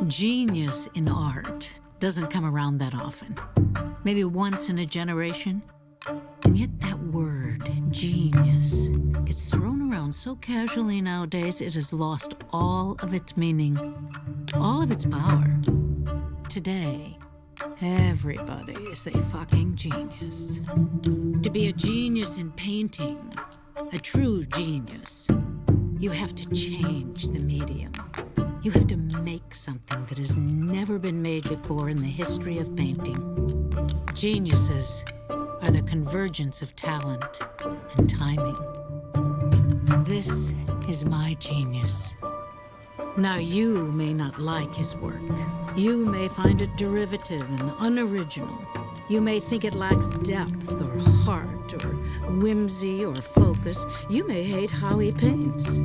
Genius in art doesn't come around that often. Maybe once in a generation. And yet that word, genius, gets thrown around so casually nowadays it has lost all of its meaning, all of its power. Today, everybody is a fucking genius. To be a genius in painting, a true genius, you have to change the medium. You have to make something that has never been made before in the history of painting. Geniuses are the convergence of talent and timing. This is my genius. Now, you may not like his work. You may find it derivative and unoriginal. You may think it lacks depth or heart or whimsy or focus. You may hate how he paints.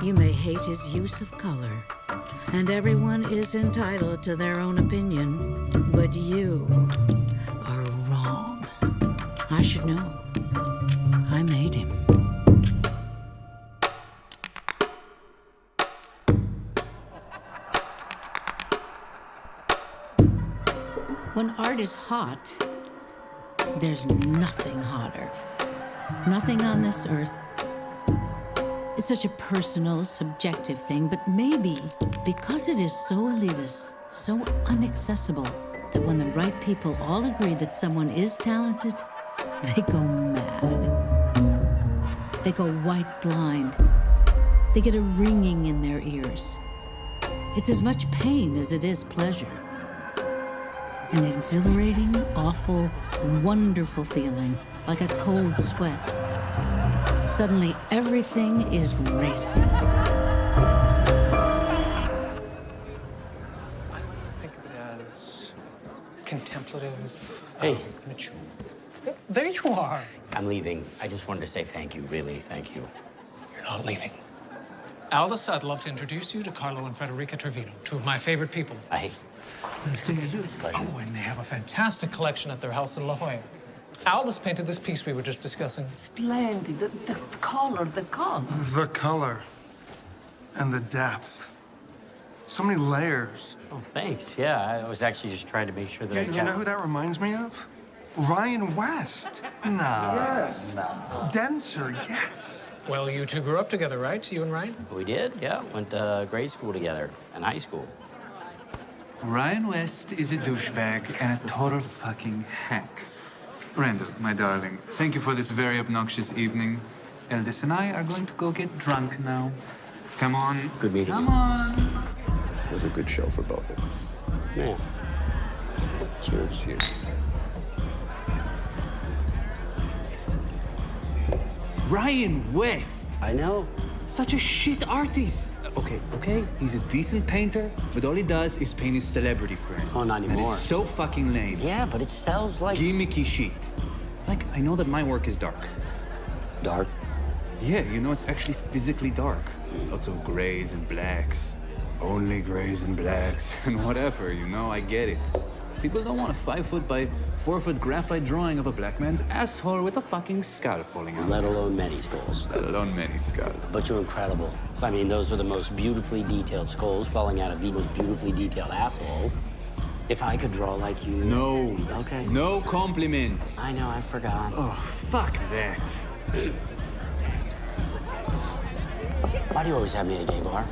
You may hate his use of color. And everyone is entitled to their own opinion, but you are wrong. I should know. I made him. When art is hot, there's nothing hotter. Nothing on this earth. It's such a personal, subjective thing, but maybe because it is so elitist, so inaccessible, that when the right people all agree that someone is talented, they go mad. They go white blind. They get a ringing in their ears. It's as much pain as it is pleasure. An exhilarating, awful, wonderful feeling, like a cold sweat. Suddenly, everything is racing. Think of it as contemplative. Hey. Mature. There you are. I'm leaving. I just wanted to say thank you, really, thank you. You're not leaving. Aldous, I'd love to introduce you to Carlo and Frederica Trevino, two of my favorite people. Hi. Nice to meet you. Oh, and they have a fantastic collection at their house in La Jolla. Aldous painted this piece we were just discussing. Splendid. The color, the color. The color and the depth. So many layers. Oh, thanks. Yeah, I was actually just trying to make sure that You know who that reminds me of? Ryan West. No. Yes. No. Denser, yes. Well, you two grew up together, right? You and Ryan? We did, yeah. Went to grade school together and high school. Ryan West is a douchebag and a total fucking hack. Randall, my darling, thank you for this very obnoxious evening. Eldis and I are going to go get drunk now. Come on. Good meeting Come you. on. It was a good show for both of us. Yeah. Cheers. Cheers. Ryan West! I know. Such a shit artist. Okay, he's a decent painter, but all he does is paint his celebrity friends. Oh, not That anymore. is so fucking lame. Yeah, but it sounds like... Gimmicky shit. Like, I know that my work is dark. Dark. Yeah, you know, it's actually physically dark. Lots of grays and blacks. Only grays and blacks and whatever, you know, I get it. People don't want a 5-foot by 4-foot graphite drawing of a black man's asshole with a fucking skull falling out. Let alone many skulls. Let alone many skulls. But you're incredible. I mean, those are the most beautifully detailed skulls falling out of the most beautifully detailed asshole. If I could draw like you... No. Okay. No compliments. I know, I forgot. Oh, fuck that. Why do you always have me at a gay bar?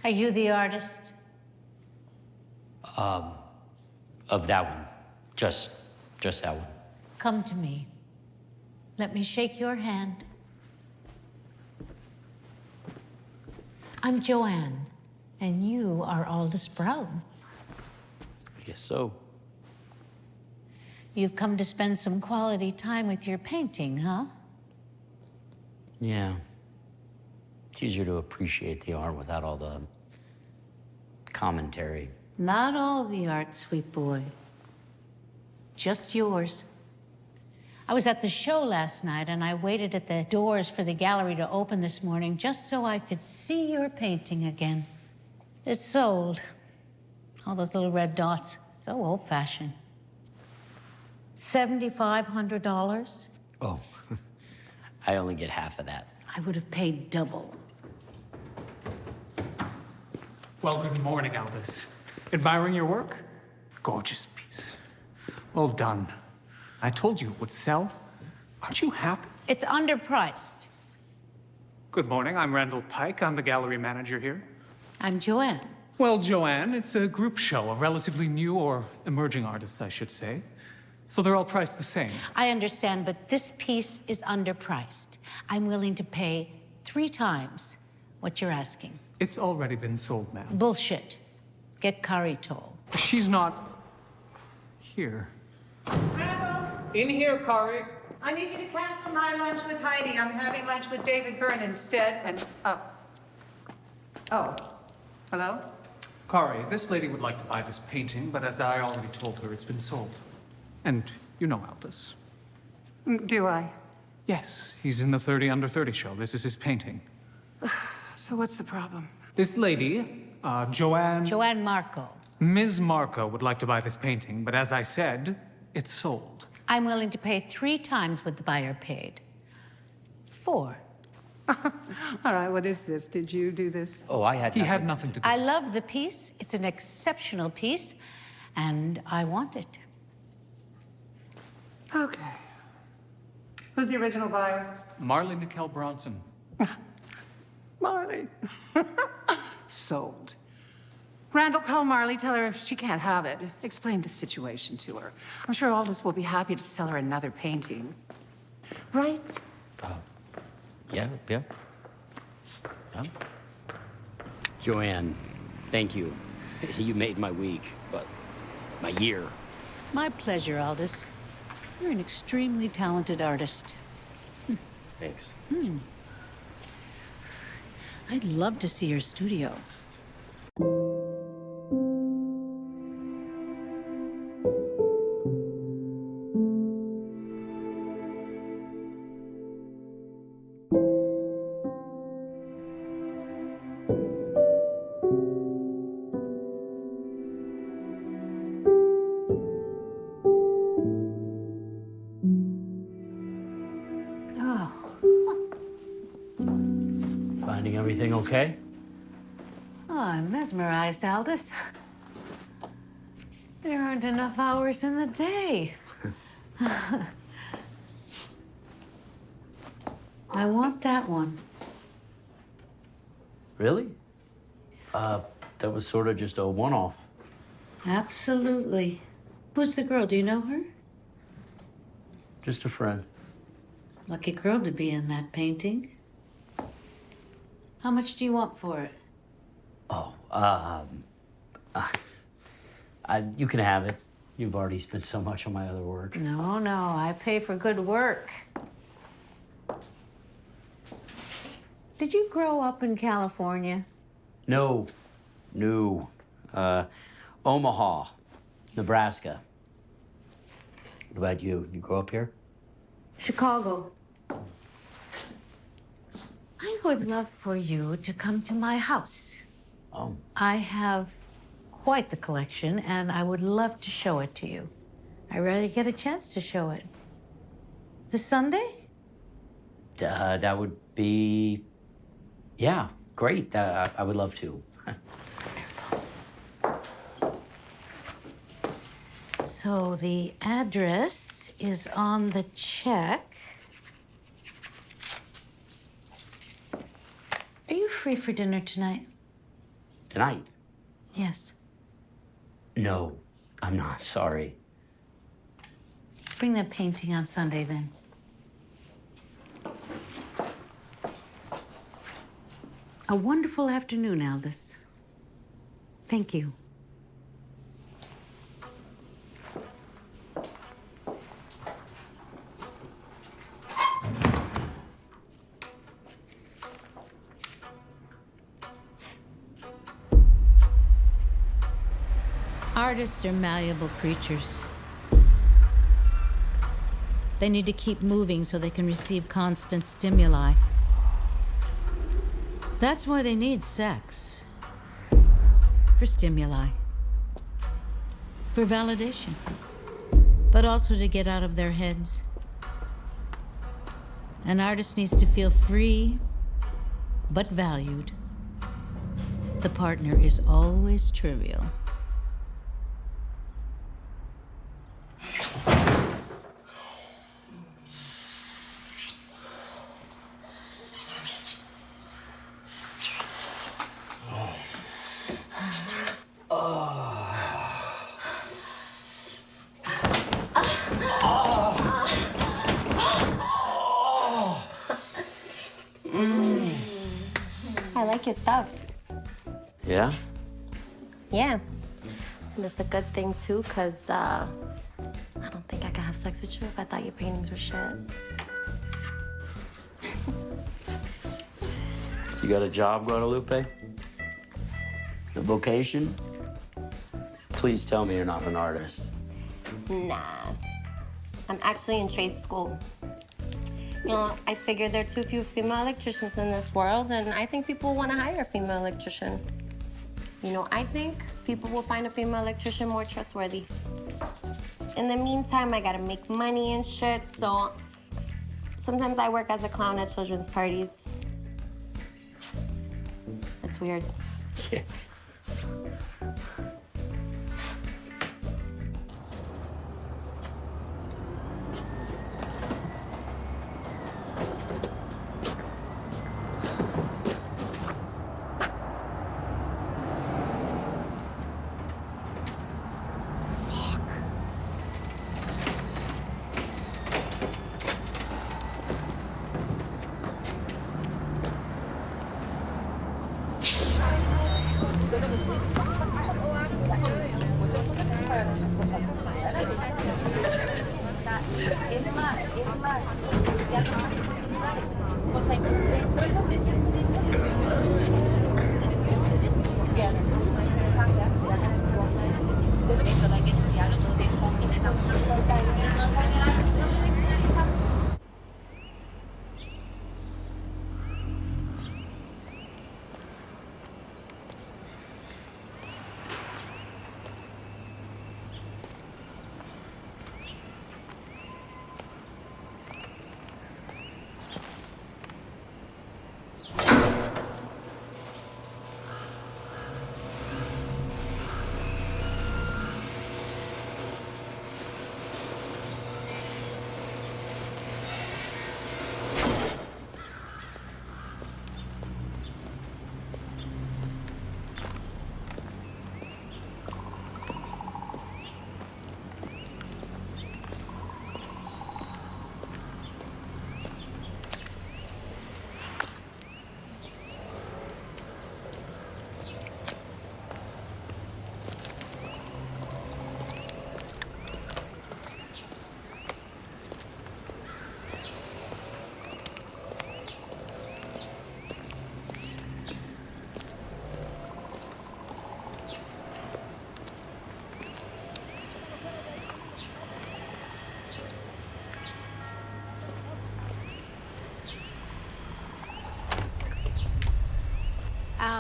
Are you the artist? Of that one. Just that one. Come to me. Let me shake your hand. I'm Joanne, and you are Aldous Brown. I guess so. You've come to spend some quality time with your painting, huh? Yeah. It's easier to appreciate the art without all the commentary. Not all the art, sweet boy. Just yours. I was at the show last night, and I waited at the doors for the gallery to open this morning just so I could see your painting again. It's sold. All those little red dots. So old-fashioned. $7,500? Oh, I only get half of that. I would have paid double. Well, good morning, Aldous. Admiring your work? Gorgeous piece. Well done. I told you it would sell. Aren't you happy? It's underpriced. Good morning, I'm Randall Pike. I'm the gallery manager here. I'm Joanne. Well, Joanne, it's a group show of relatively new or emerging artists, I should say. So they're all priced the same. I understand, but this piece is underpriced. I'm willing to pay 3 times what you're asking. It's already been sold, ma'am. Bullshit. Get Kari told. She's not here. In here, Kari. I need you to cancel my lunch with Heidi. I'm having lunch with David Byrne instead, and, hello? Kari, this lady would like to buy this painting, but as I already told her, it's been sold. And you know Aldous. Do I? Yes, he's in the 30 Under 30 show. This is his painting. So what's the problem? This lady, Joanne... Joanne Marco. Ms. Marco would like to buy this painting, but as I said, it's sold. I'm willing to pay 3 times what the buyer paid. 4. All right, what is this? Did you do this? Oh, I had He nothing. had nothing to do. I love the piece. It's an exceptional piece, and I want it. Okay. Who's the original buyer? Marley Nicole Bronson. Marley. Sold. Randall, call Marley. Tell her she can't have it. Explain the situation to her. I'm sure Aldous will be happy to sell her another painting. Right? Yeah. Joanne, thank you. You made my week, but my year. My pleasure, Aldous. You're an extremely talented artist. Thanks. I'd love to see your studio. Finding everything okay? Oh, I'm mesmerized, Aldous. There aren't enough hours in the day. I want that one. Really? That was sort of just a one-off. Absolutely. Who's the girl? Do you know her? Just a friend. Lucky girl to be in that painting. How much do you want for it? Oh, you can have it. You've already spent so much on my other work. No, I pay for good work. Did you grow up in California? No. Omaha, Nebraska. What about you? You grew up here? Chicago. I would love for you to come to my house. Oh, I have quite the collection, and I would love to show it to you. I rarely get a chance to show it. This Sunday? that would be, yeah, great. I would love to. So the address is on the check. Are you free for dinner tonight? Tonight? Yes. No, I'm not, sorry. Bring that painting on Sunday then. A wonderful afternoon, Aldous. Thank you. Artists are malleable creatures. They need to keep moving so they can receive constant stimuli. That's why they need sex. For stimuli. For validation. But also to get out of their heads. An artist needs to feel free, but valued. The partner is always trivial. I like your stuff. Yeah? Yeah. And it's a good thing, too, because I don't think I could have sex with you if I thought your paintings were shit. You got a job, Guadalupe? A vocation? Please tell me you're not an artist. Nah. I'm actually in trade school. You know, I figured there are too few female electricians in this world, and I think people want to hire a female electrician. You know, I think people will find a female electrician more trustworthy. In the meantime, I gotta make money and shit, so sometimes I work as a clown at children's parties. It's weird. Yeah.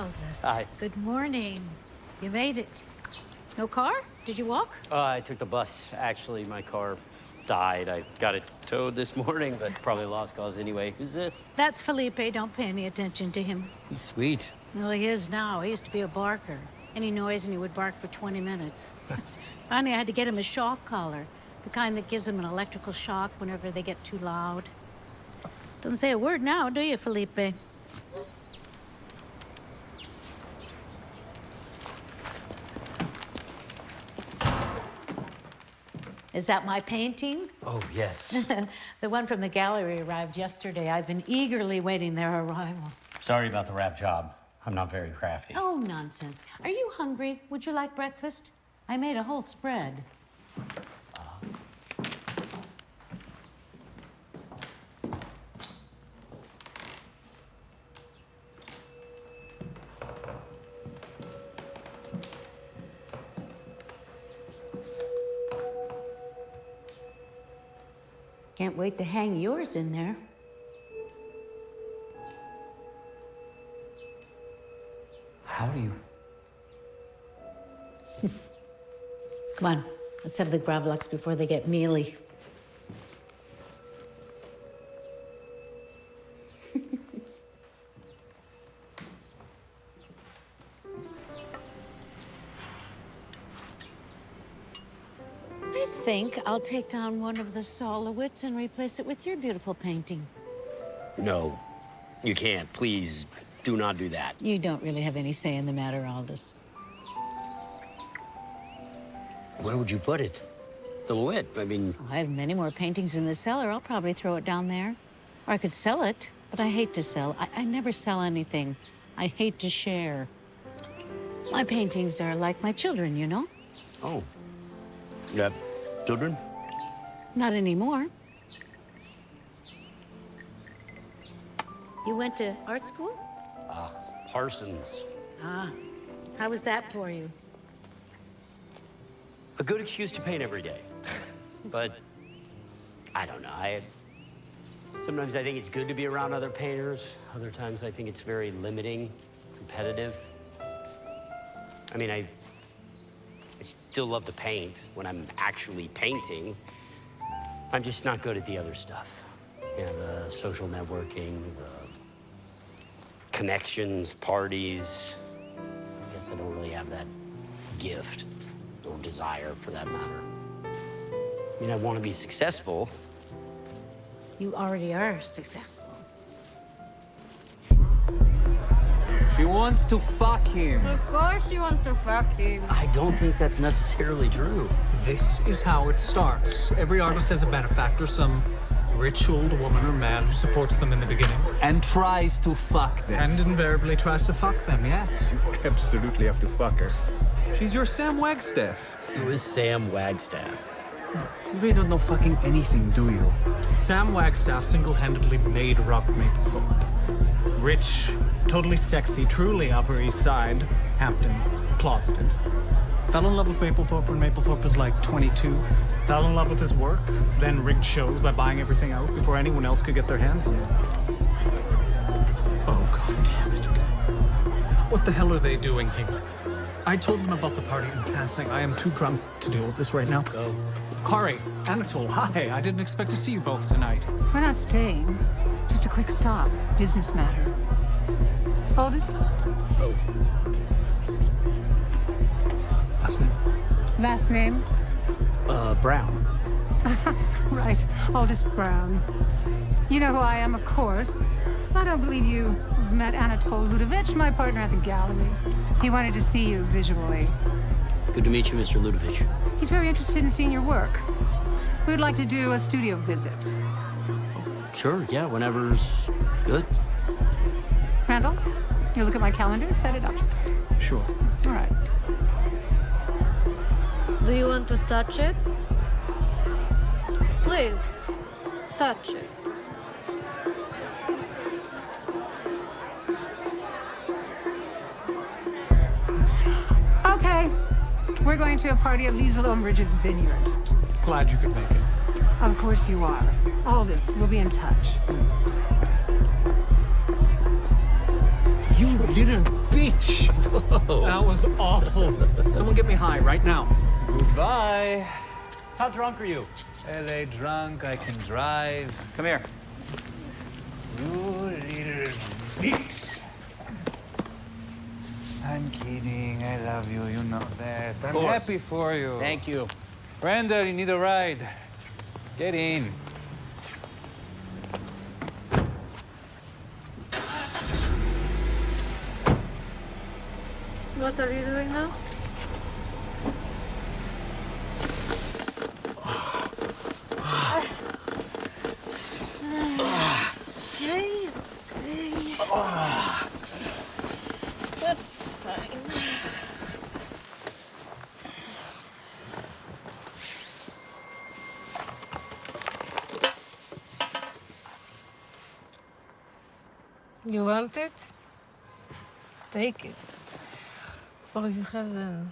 Aldous. Hi. Good morning. You made it. No car? Did you walk? I took the bus. Actually, my car died. I got it towed this morning, but probably lost cause anyway. Who's this? That's Felipe. Don't pay any attention to him. He's sweet. Well, he is now. He used to be a barker. Any noise and he would bark for 20 minutes. Finally, I had to get him a shock collar. The kind that gives him an electrical shock whenever they get too loud. Doesn't say a word now, do you, Felipe? Is that my painting? Oh, yes. The one from the gallery arrived yesterday. I've been eagerly waiting their arrival. Sorry about the wrap job. I'm not very crafty. Oh, nonsense. Are you hungry? Would you like breakfast? I made a whole spread. Can't wait to hang yours in there. How do you... Come on, let's have the gravlax before they get mealy. I think I'll take down one of the Solowits and replace it with your beautiful painting. No, you can't. Please, do not do that. You don't really have any say in the matter, Aldous. Where would you put it? The Lowit, I mean... I have many more paintings in the cellar. I'll probably throw it down there. Or I could sell it, but I hate to sell. I never sell anything. I hate to share. My paintings are like my children, you know? Oh. You have children? Not anymore. You went to art school? Parsons. Ah, how was that for you? A good excuse to paint every day. But I don't know. Sometimes I think it's good to be around other painters. Other times I think it's very limiting, competitive. I mean, I still love to paint when I'm actually painting. I'm just not good at the other stuff. You know, the social networking, the connections, parties. I guess I don't really have that gift or desire for that matter. I mean, I want to be successful. You already are successful. She wants to fuck him. Of course she wants to fuck him. I don't think that's necessarily true. This is how it starts. Every artist has a benefactor, some rich old woman or man who supports them in the beginning. And tries to fuck them. And invariably tries to fuck them, yes. You absolutely have to fuck her. She's your Sam Wagstaff. Who is Sam Wagstaff? You really don't know fucking anything, do you? Sam Wagstaff single-handedly made Rock Maplethorpe. Rich, totally sexy, truly Upper East Side, Hamptons, closeted. Fell in love with Maplethorpe when Maplethorpe was like 22. Fell in love with his work, then rigged shows by buying everything out before anyone else could get their hands on it. Oh, God damn it. What the hell are they doing here? I told them about the party in passing. I am too drunk to deal with this right now. Go. Kari, Anatole, hi. I didn't expect to see you both tonight. We're not staying. Just a quick stop. Business matter. Aldous? Oh. Last name? Last name? Brown. Right. Aldous Brown. You know who I am, of course. I don't believe you met Anatole Ludovich, my partner at the gallery. He wanted to see you visually. Good to meet you, Mr. Ludovich. He's very interested in seeing your work. We would like to do a studio visit. Sure, yeah, whenever's good. Randall, you look at my calendar, set it up. Sure. All right. Do you want to touch it? Please, touch it. Okay. We're going to a party at Liesl Umridge's vineyard. Glad you could make it. Of course you are. Aldous, we'll be in touch. You little beach. That was awful. Someone get me high right now. Goodbye. How drunk are you? LA drunk, I can drive. Come here. You little bitch. I'm kidding. I love you. You know that. I'm course. happy for you. Thank you. Randall, you need a ride. Get in. What are you doing now? Okay. That's fine. You want it? Take it. Oh, you haven't.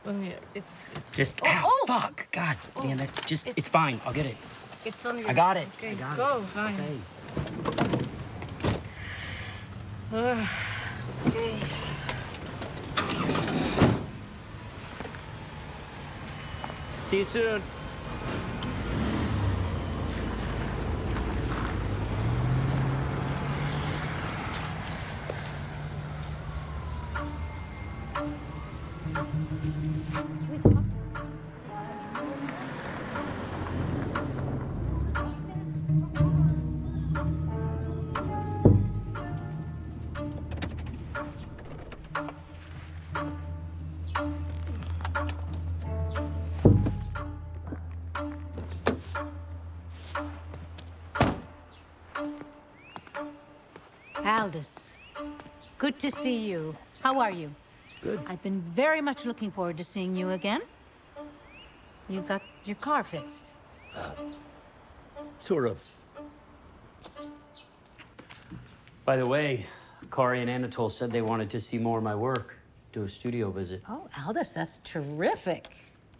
Oh, yeah, it's. Just, fuck. God damn it. Just, it's fine. I'll get it. It's on your. I got it. Okay, I got go, it. fine. Okay. Okay. See you soon. Aldous, good to see you. How are you? Good. I've been very much looking forward to seeing you again. You got your car fixed. Sort of. By the way, Kari and Anatole said they wanted to see more of my work, do a studio visit. Oh, Aldous, that's terrific.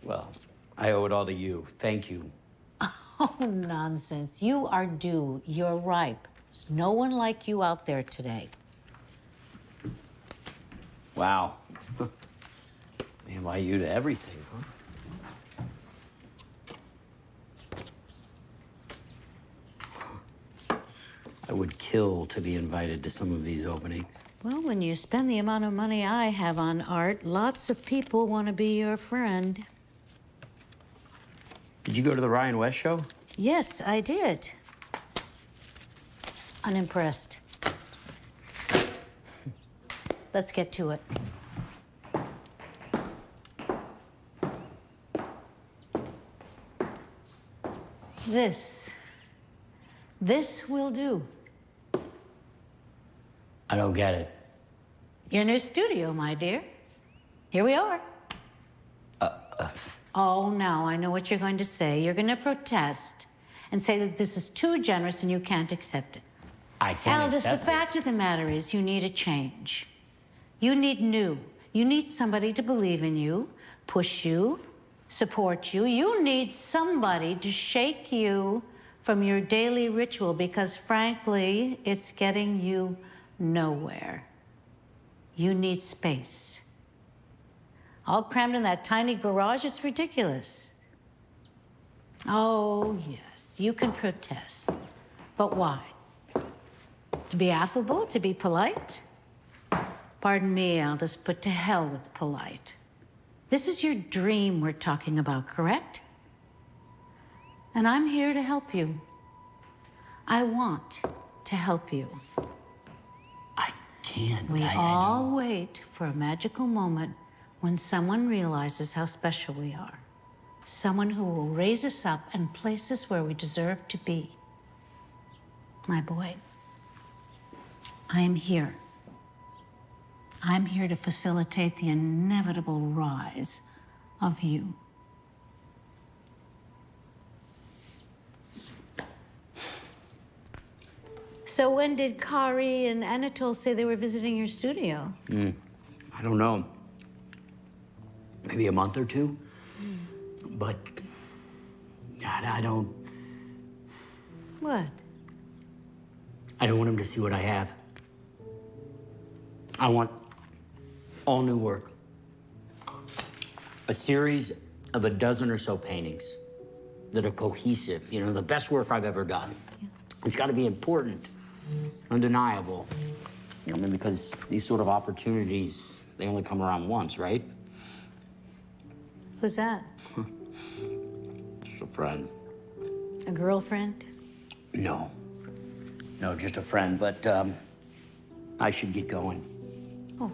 Well, I owe it all to you. Thank you. Oh, nonsense. You are due. You're ripe. There's no one like you out there today. Wow. Man, why you to everything, huh? I would kill to be invited to some of these openings. Well, when you spend the amount of money I have on art, lots of people want to be your friend. Did you go to the Ryan West show? Yes, I did. Unimpressed. Let's get to it. This will do. I don't get it. Your new studio, my dear. Here we are. Oh, now I know what you're going to say. You're going to protest and say that this is too generous and you can't accept it. I can't Aldous, the accept it. fact of the matter is you need a change. You need new. You need somebody to believe in you, push you, support you. You need somebody to shake you from your daily ritual because, frankly, it's getting you nowhere. You need space. All crammed in that tiny garage, it's ridiculous. Oh, yes, you can protest. But why? To be affable? To be polite? Pardon me, Aldous, but to hell with polite. This is your dream we're talking about, correct? And I'm here to help you. I want to help you. I can't. We I all wait for a magical moment when someone realizes how special we are. Someone who will raise us up and place us where we deserve to be. My boy, I am here. I'm here to facilitate the inevitable rise of you. So when did Kari and Anatole say they were visiting your studio? I don't know. Maybe a month or two? But God, I don't What? want him to see what I have. I want all new work. A series of a dozen or so paintings that are cohesive, you know, the best work I've ever done. Yeah. It's got to be important, undeniable. You know, I mean, because these sort of opportunities, they only come around once, right? Who's that? Just a friend. A girlfriend? No. No, just a friend, but I should get going. Oh.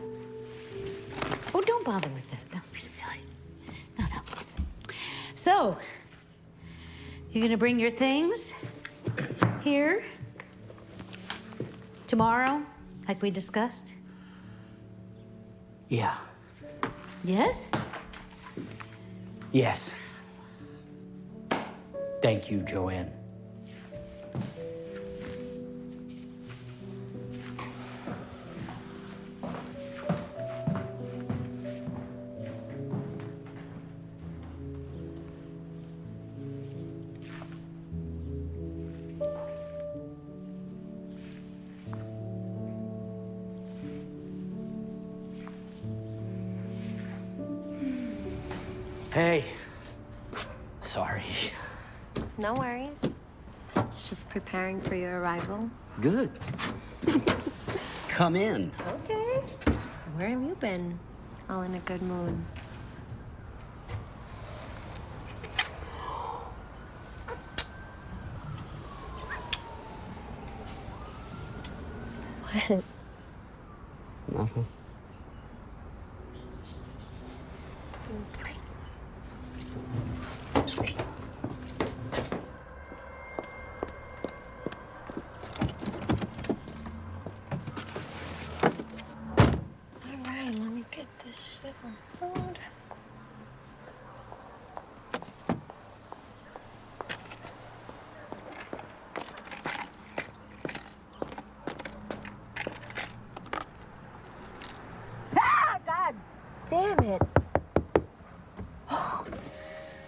Oh, don't bother with that. Don't be silly. No, no. So, you're gonna bring your things here tomorrow, like we discussed? Yeah. Yes? Yes. Thank you, Joanne. Hey. Sorry. No worries. It's just preparing for your arrival. Good. Come in. Okay. Where have you been? All in a good mood. What? Nothing. Alright, let me get this shit on food. Ah! God damn it.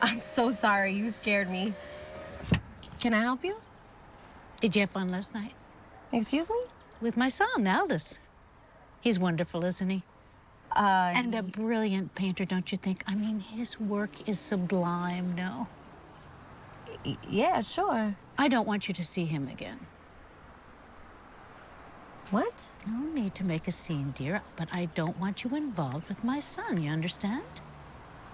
I'm so sorry. You scared me. Can I help you? Did you have fun last night? Excuse me? With my son, Aldous. He's wonderful, isn't he? And a brilliant painter, don't you think? I mean, his work is sublime, no? Yeah, sure. I don't want you to see him again. What? No need to make a scene, dear, but I don't want you involved with my son, you understand?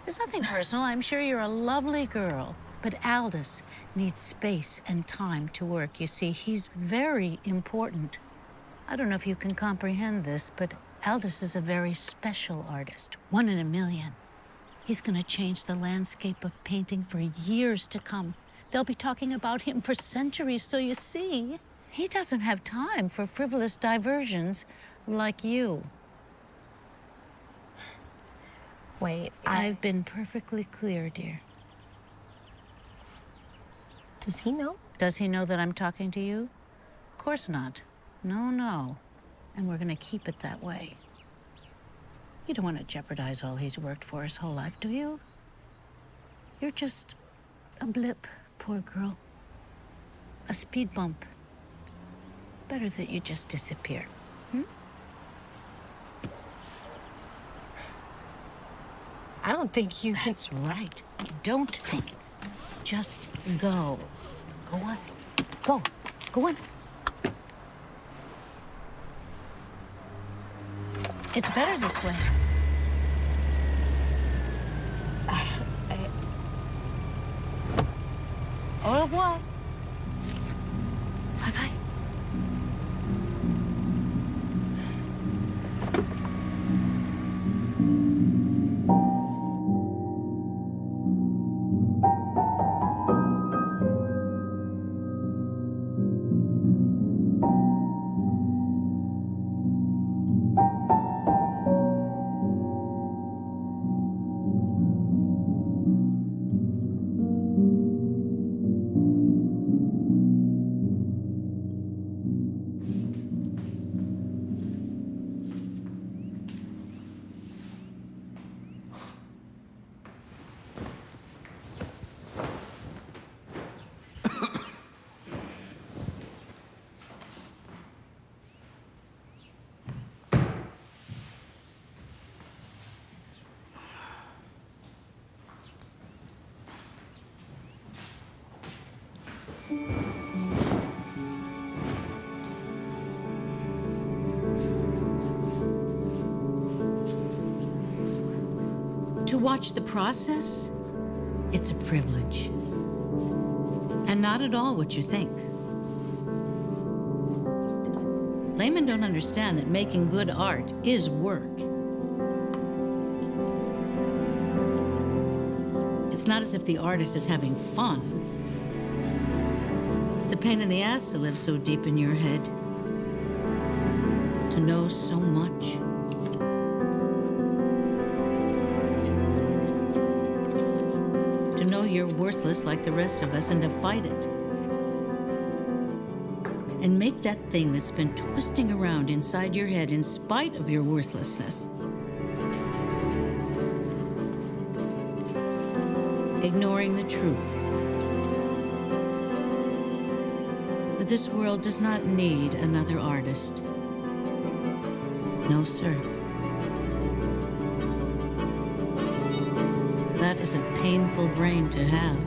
It's nothing personal. I'm sure you're a lovely girl. But Aldous needs space and time to work. You see, he's very important. I don't know if you can comprehend this, but Aldous is a very special artist. 1 in a million. He's gonna change the landscape of painting for years to come. They'll be talking about him for centuries, so you see, he doesn't have time for frivolous diversions like you. Wait, I've been perfectly clear, dear. Does he know? Does he know that I'm talking to you? Of course not. No, no. And we're gonna keep it that way. You don't want to jeopardize all he's worked for his whole life, do you? You're just a blip, poor girl. A speed bump. Better that you just disappear. I don't think you can. That's right. Don't think. Just go. Go on. Go. Go on. It's better this way. Au revoir. Bye-bye. To watch the process, it's a privilege. And not at all what you think. Laymen don't understand that making good art is work. It's not as if the artist is having fun. It's a pain in the ass to live so deep in your head, to know so much. To know you're worthless like the rest of us and to fight it. And make that thing that's been twisting around inside your head in spite of your worthlessness. Ignoring the truth. That this world does not need another artist. No, sir. That is a painful brain to have.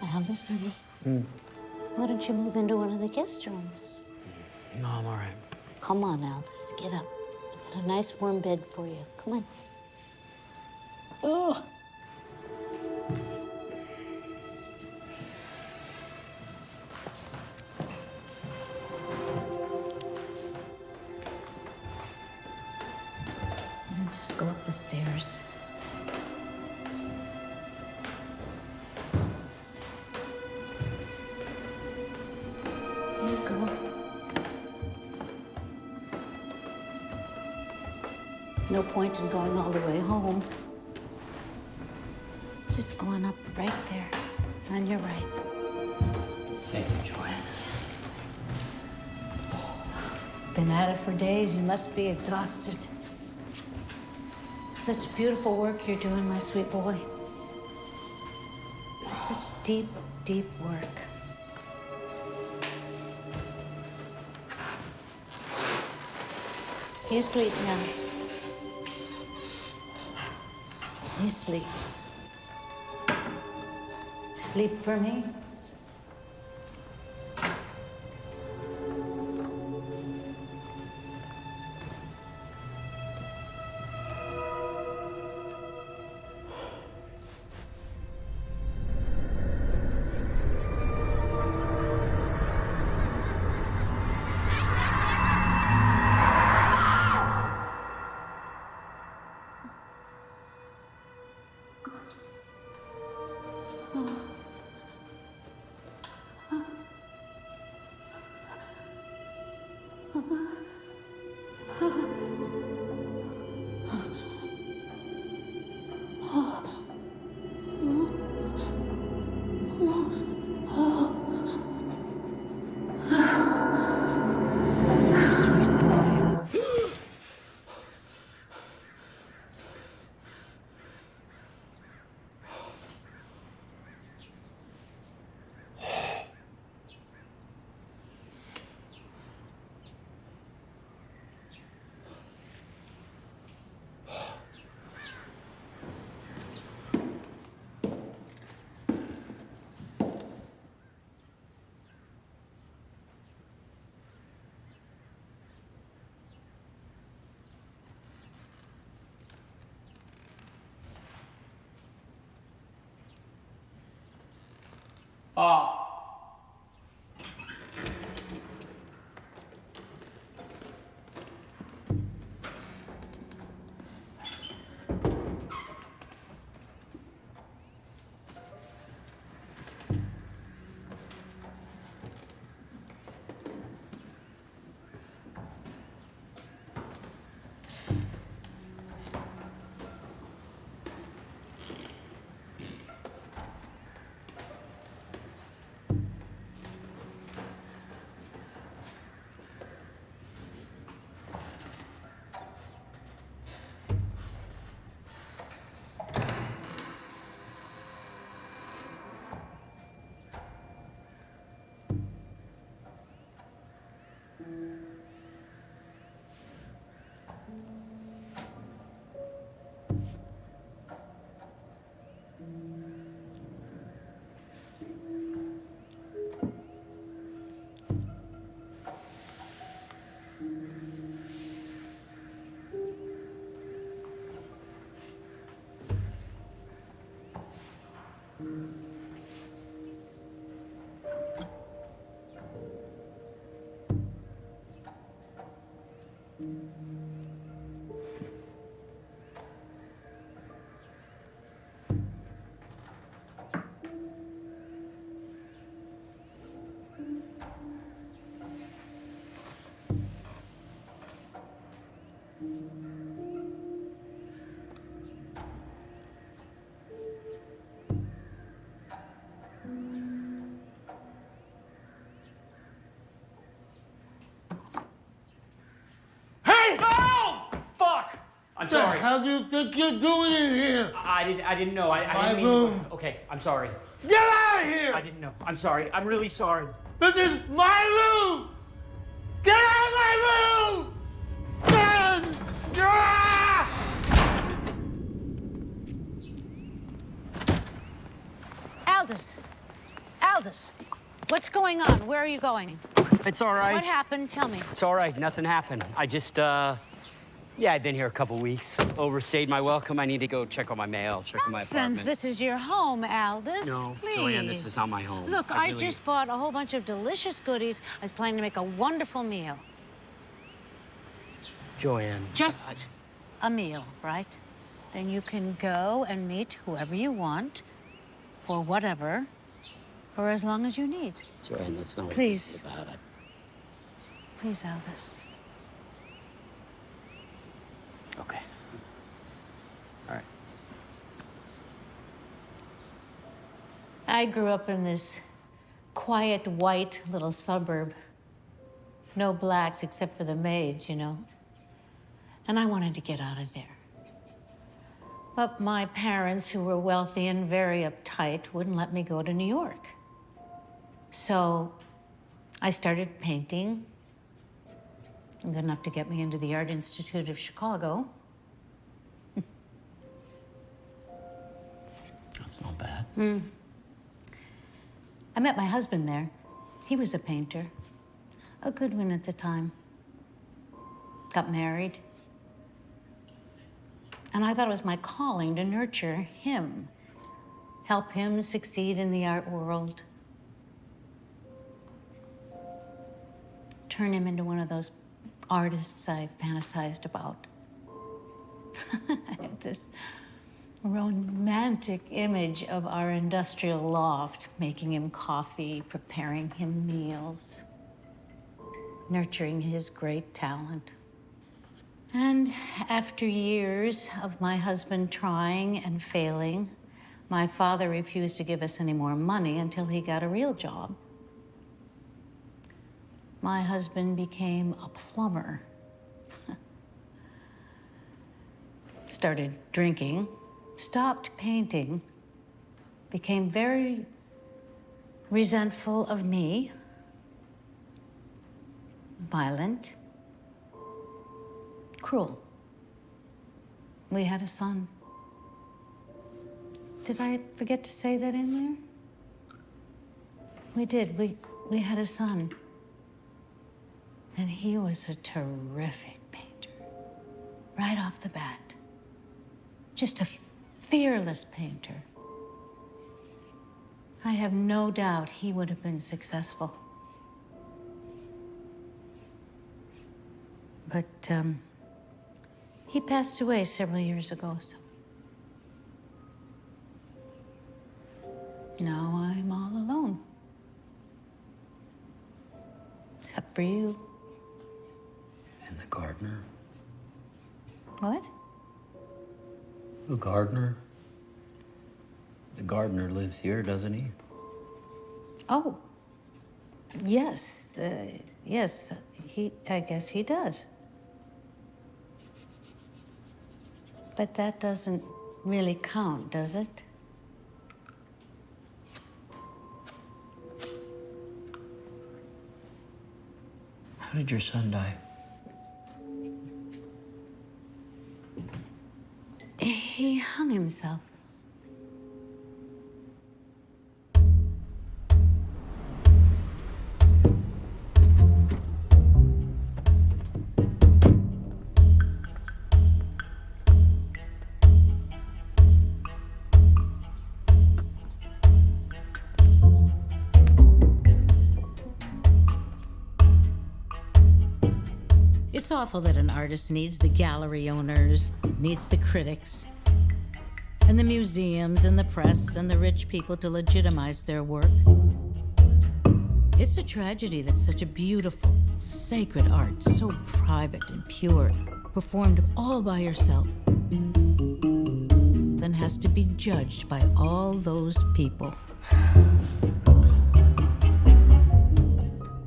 Now listen, why don't you move into one of the guest rooms? No, I'm all right. Come on, Alice, get up. I've got a nice warm bed for you. Come on. Oh. And just go up the stairs. There you go. No point in going all the way home. Just going up right there, on your right. Thank you, Joanne. Been at it for days. You must be exhausted. Such beautiful work you're doing, my sweet boy. Such deep, deep work. You sleep now. You sleep. Sleep for me. I'm sorry. How do you think you're doing in here? I didn't know. I My didn't mean. room. Okay, I'm sorry. Get out of here! I didn't know. I'm sorry. I'm really sorry. This is my room! Get out of my room! Man! Ah! Aldous! Aldous! What's going on? Where are you going? It's all right. What happened? Tell me. It's all right. Nothing happened. I just, yeah, I've been here a couple weeks. Overstayed my welcome. I need to go check on my mail, check on my apartment. Nonsense. This is your home, Aldous. No, Please. Joanne, this is not my home. Look, I just bought a whole bunch of delicious goodies. I was planning to make a wonderful meal. Joanne. Just a meal, right? Then you can go and meet whoever you want for whatever, for as long as you need. Joanne, that's not what Please. this is about. Please, Aldous. Okay. All right. I grew up in this quiet, white little suburb. No blacks except for the maids, you know. And I wanted to get out of there. But my parents, who were wealthy and very uptight, wouldn't let me go to New York. So I started painting. Good enough to get me into the Art Institute of Chicago. That's not bad. I met my husband there. He was a painter. A good one at the time. Got married. And I thought it was my calling to nurture him, help him succeed in the art world, turn him into one of those artists I fantasized about. I had this romantic image of our industrial loft, making him coffee, preparing him meals, nurturing his great talent. And after years of my husband trying and failing, my father refused to give us any more money until he got a real job. My husband became a plumber. Started drinking, stopped painting, became very resentful of me, violent, cruel. We had a son. Did I forget to say that in there? We did. We had a son. And he was a terrific painter, right off the bat. Just a fearless painter. I have no doubt he would have been successful. But, he passed away several years ago, so... Now I'm all alone. Except for you. And the gardener? What? The gardener? The gardener lives here, doesn't he? Oh. Yes, yes, I guess he does. But that doesn't really count, does it? How did your son die? He hung himself. It's awful that an artist needs the gallery owners, needs the critics, and the museums and the press and the rich people to legitimize their work. It's a tragedy that such a beautiful, sacred art, so private and pure, performed all by yourself, then has to be judged by all those people.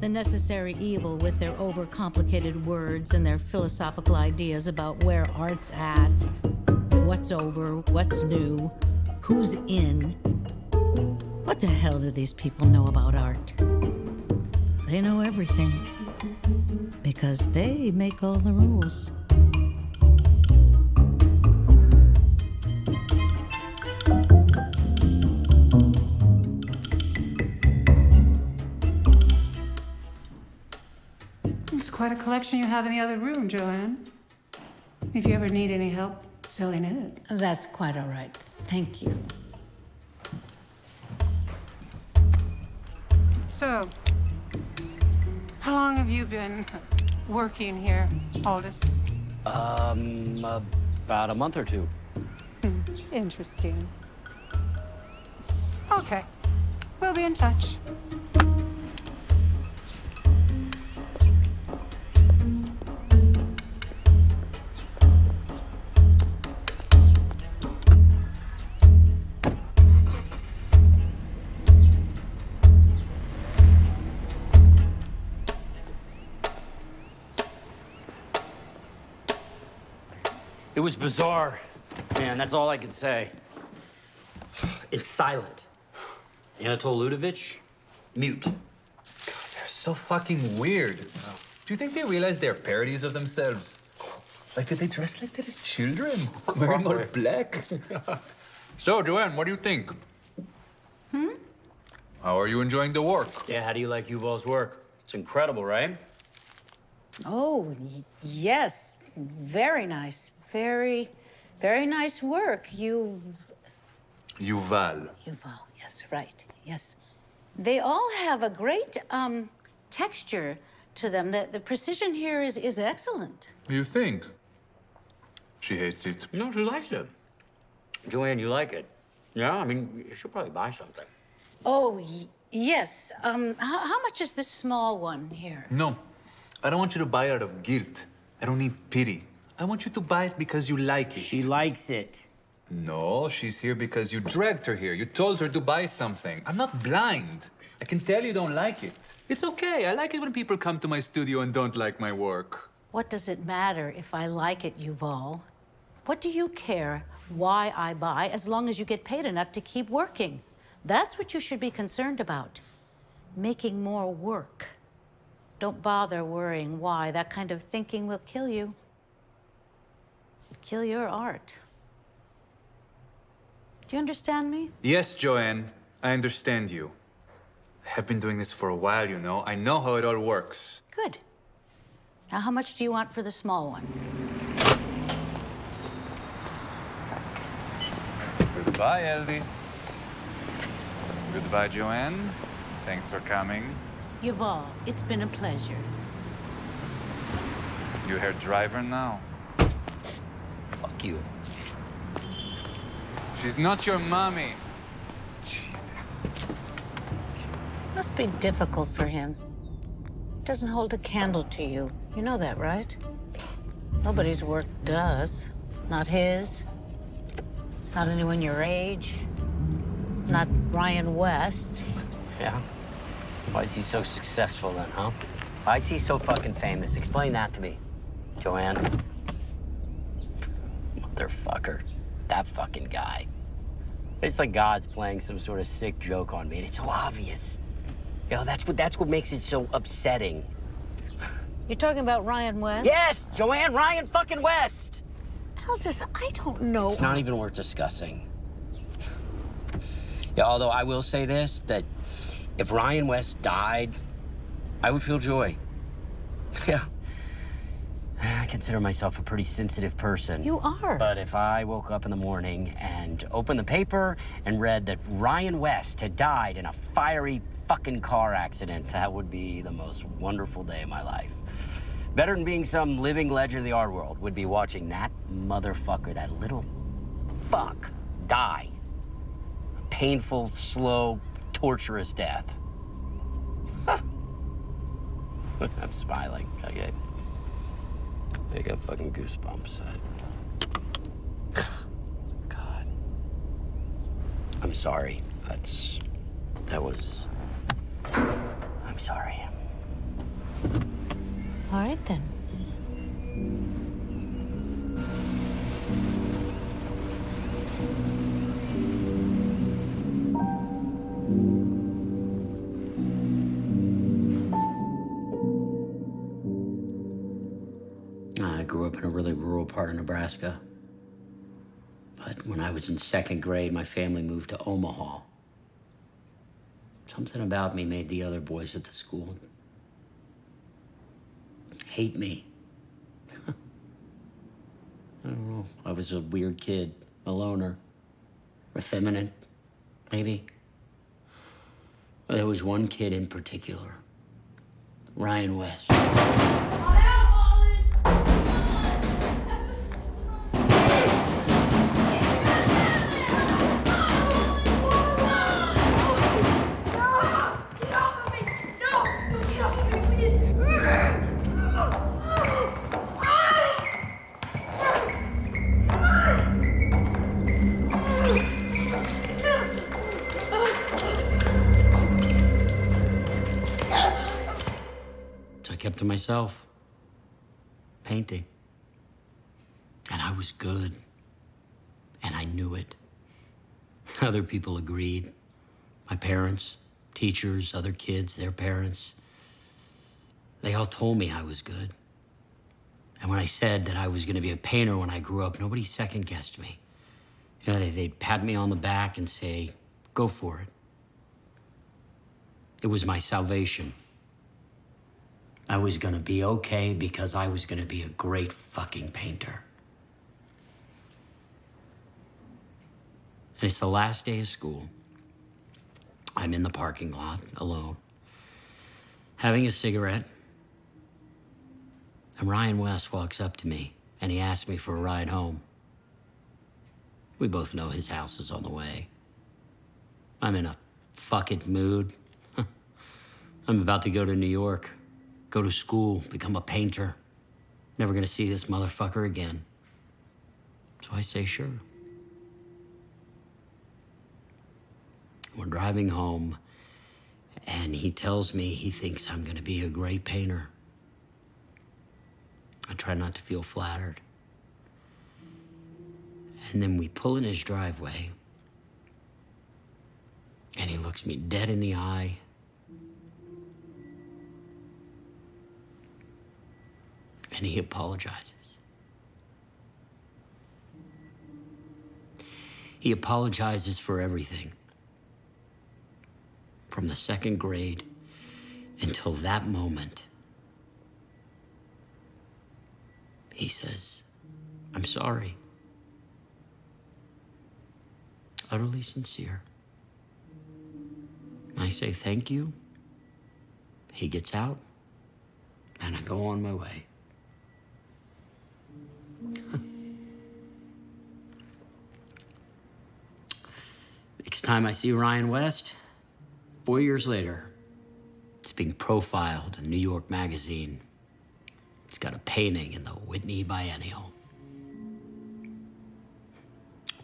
The necessary evil with their overcomplicated words and their philosophical ideas about where art's at, what's over, what's new, who's in. What the hell do these people know about art? They know everything, because they make all the rules. It's quite a collection you have in the other room, Joanne. If you ever need any help selling it. That's quite all right. Thank you. So, how long have you been working here, Aldous? About a month or two. Interesting. Okay. We'll be in touch. It was bizarre. Man, that's all I can say. It's silent. Anatol Ludovich, mute. They're so fucking weird. Do you think they realize they're parodies of themselves? Like, did they dress like that as children? Wearing all black? So, Joanne, what do you think? How are you enjoying the work? Yeah, how do you like Yuval's work? It's incredible, right? Oh, yes. Very nice. Very, very nice work. Yuval. Yuval, yes, right, yes. They all have a great texture to them. The precision here is excellent. You think? She hates it. No, she likes it. Joanne, you like it? Yeah, I mean, you should probably buy something. Oh, yes. How much is this small one here? No, I don't want you to buy it out of guilt. I don't need pity. I want you to buy it because you like it. She likes it. No, she's here because you dragged her here. You told her to buy something. I'm not blind. I can tell you don't like it. It's okay. I like it when people come to my studio and don't like my work. What does it matter if I like it, Yuval? What do you care why I buy as long as you get paid enough to keep working? That's what you should be concerned about. Making more work. Don't bother worrying why. That kind of thinking will kill you. Kill your art. Do you understand me? Yes, Joanne, I understand you. I have been doing this for a while, you know. I know how it all works. Good. Now, how much do you want for the small one? Goodbye, Elvis. Goodbye, Joanne. Thanks for coming. Yuval, it's been a pleasure. You her driver now? Fuck you. She's not your mommy. Jesus. Must be difficult for him. Doesn't hold a candle to you. You know that, right? Nobody's work does. Not his. Not anyone your age. Not Ryan West. Yeah? Why is he so successful then, huh? Why is he so fucking famous? Explain that to me, Joanne. Motherfucker. That fucking guy. It's like God's playing some sort of sick joke on me, and it's so obvious. You know, that's what makes it so upsetting. You're talking about Ryan West? Yes! Joanne, Ryan fucking West! How's this? I don't know. It's not even worth discussing. Yeah, although I will say this, that if Ryan West died, I would feel joy. Yeah. I consider myself a pretty sensitive person. You are. But if I woke up in the morning and opened the paper and read that Ryan West had died in a fiery fucking car accident, that would be the most wonderful day of my life. Better than being some living legend of the art world would be watching that motherfucker, that little fuck, die. A painful, slow, torturous death. I'm smiling, okay? I got fucking goosebumps. God. I'm sorry. I'm sorry. All right, then. I grew up in a really rural part of Nebraska. But when I was in second grade, my family moved to Omaha. Something about me made the other boys at the school hate me. I don't know. I was a weird kid, a loner, effeminate, maybe. But there was one kid in particular, Ryan West. Kept to myself, painting. And I was good, and I knew it. Other people agreed. My parents, teachers, other kids, their parents. They all told me I was good. And when I said that I was gonna be a painter when I grew up, nobody second-guessed me. You know, they'd pat me on the back and say, go for it. It was my salvation. I was gonna be okay because I was gonna be a great fucking painter. And it's the last day of school. I'm in the parking lot, alone, having a cigarette. And Ryan West walks up to me, and he asks me for a ride home. We both know his house is on the way. I'm in a fuck it mood. I'm about to go to New York. Go to school, become a painter. Never gonna see this motherfucker again. So I say, sure. We're driving home, and he tells me he thinks I'm gonna be a great painter. I try not to feel flattered. And then we pull in his driveway, and he looks me dead in the eye. And he apologizes. He apologizes for everything. From the second grade until that moment. He says, I'm sorry. Utterly sincere. I say thank you. He gets out, and I go on my way. Next time I see Ryan West, 4 years later, it's being profiled in New York Magazine. It's got a painting in the Whitney Biennial.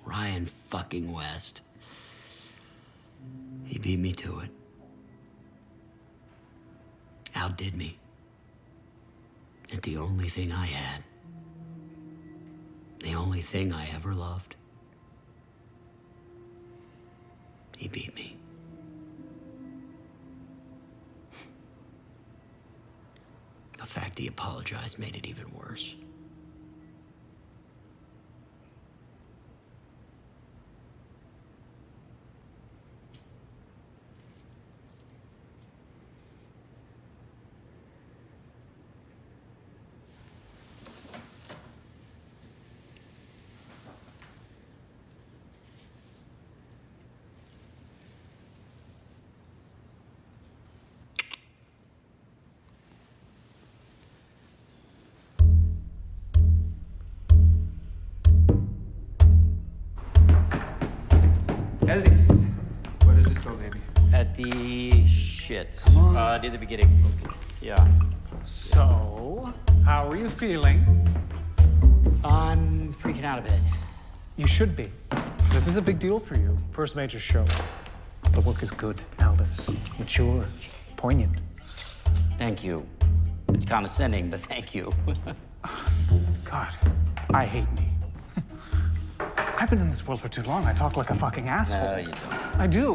Ryan fucking West. He beat me to it. Outdid me. At the only thing I had. The only thing I ever loved. He beat me. The fact he apologized made it even worse. Elvis, where does this go, baby? At the shit. Come on. Near the beginning. Yeah. So, how are you feeling? I'm freaking out a bit. You should be. This is a big deal for you. First major show. The work is good, Aldous. Mature, poignant. Thank you. It's condescending, but thank you. God, I hate me. I've been in this world for too long. I talk like a fucking asshole. No, you don't. I do.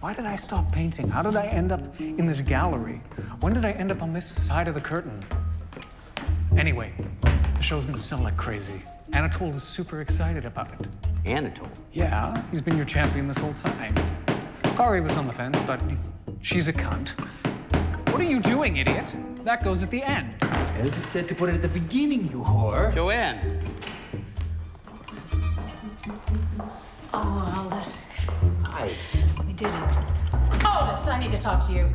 Why did I stop painting? How did I end up in this gallery? When did I end up on this side of the curtain? Anyway, the show's gonna sell like crazy. Anatole is super excited about it. Anatole? Yeah, he's been your champion this whole time. Kari was on the fence, but she's a cunt. What are you doing, idiot? That goes at the end. Elvis said to put it at the beginning, you whore. Joanne. Oh, Aldous. Hi. We did it. Aldous, I need to talk to you.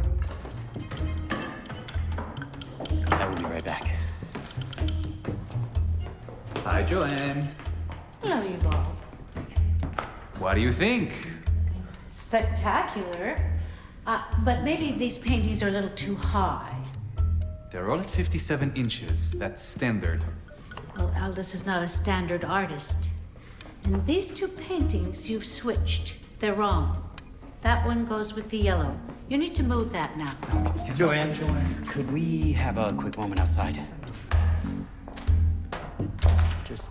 I will be right back. Hi, Joanne. Hello, you all. What do you think? Spectacular. But maybe these paintings are a little too high. They're all at 57 inches. That's standard. Well, Aldous is not a standard artist. And these two paintings you've switched. They're wrong. That one goes with the yellow. You need to move that now. Joanne, could we have a quick moment outside? Just...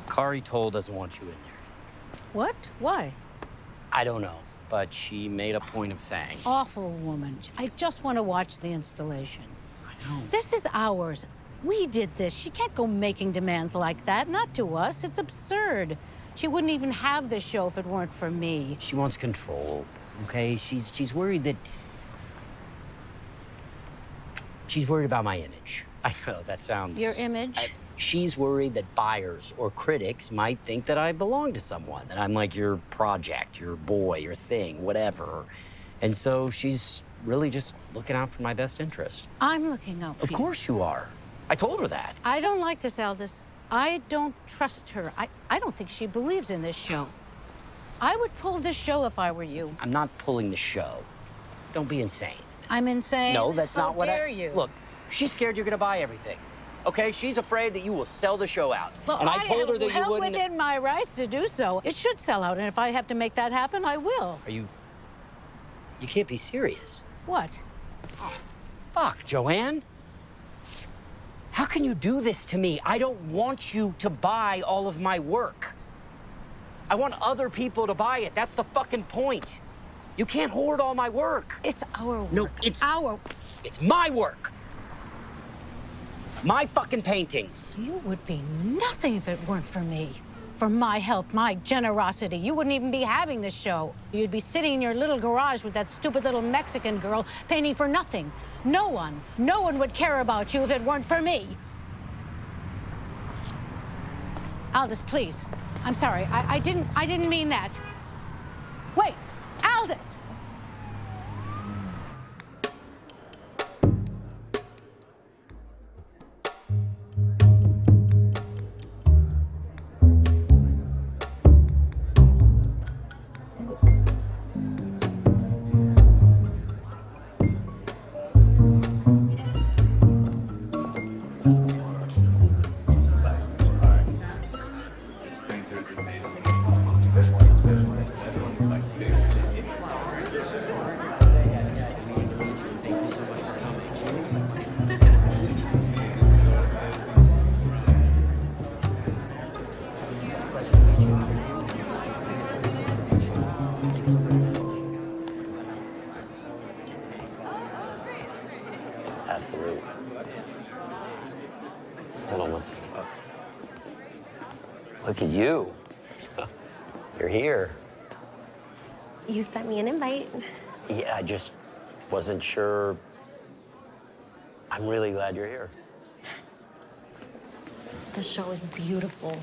Kari Toll doesn't want you in there. What? Why? I don't know, but she made a point of saying. Awful woman. I just want to watch the installation. I know. This is ours. We did this. She can't go making demands like that. Not to us. It's absurd. She wouldn't even have this show if it weren't for me. She wants control, okay? She's worried that... She's worried about my image. I know, that sounds... Your image? She's worried that buyers or critics might think that I belong to someone, that I'm like your project, your boy, your thing, whatever. And so she's really just looking out for my best interest. I'm looking out for you. Of course you are. I told her that. I don't like this, Aldous. I don't trust her. I don't think she believes in this show. I would pull this show if I were you. I'm not pulling the show. Don't be insane. I'm insane? No, that's not what I... How dare you? Look, she's scared you're gonna buy everything. Okay, she's afraid that you will sell the show out. Well, and I told her that you wouldn't... within my rights to do so. It should sell out, and if I have to make that happen, I will. Are you... You can't be serious. What? Oh, fuck, Joanne. How can you do this to me? I don't want you to buy all of my work. I want other people to buy it. That's the fucking point. You can't hoard all my work. It's our work. No, it's... our... It's my work. My fucking paintings. You would be nothing if it weren't for me. for my help, my generosity, you wouldn't even be having this show. You'd be sitting in your little garage with that stupid little Mexican girl painting for nothing. No one would care about you if it weren't for me. Aldous, please. I'm sorry. I didn't mean that. Wait, Aldous! Absolutely. Hold on one second. Look at you. You're here. You sent me an invite. Yeah, I just wasn't sure. I'm really glad you're here. The show is beautiful.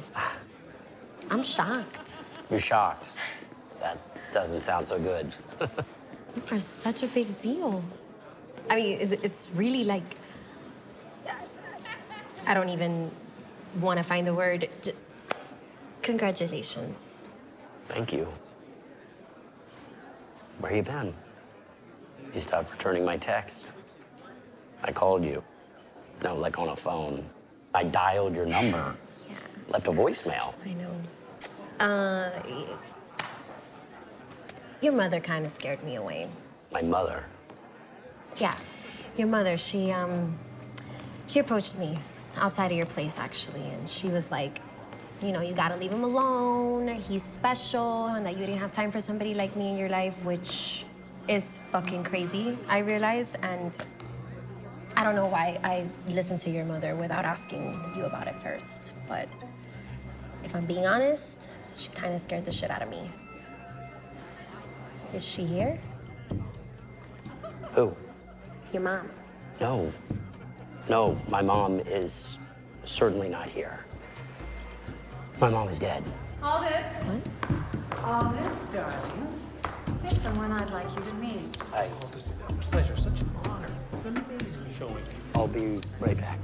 I'm shocked. You're shocked. That doesn't sound so good. You are such a big deal. I mean, it's really like, I don't even want to find the word. Congratulations. Thank you. Where you been? You stopped returning my texts. I called you. No, like on a phone. I dialed your number. Yeah. Left a voicemail. I know. Your mother kind of scared me away. My mother? Yeah, your mother, she approached me outside of your place, actually, and she was like, you know, you gotta leave him alone, he's special, and that you didn't have time for somebody like me in your life, which is fucking crazy, I realize, and I don't know why I listened to your mother without asking you about it first, but if I'm being honest, she kind of scared the shit out of me. So, is she here? Who? Your mom. No, my mom is certainly not here. My mom is dead. Aldous. What? Aldous, darling. There's someone I'd like you to meet. Hi. Aldous, a pleasure, such an honor. It's an amazing showing. I'll be right back.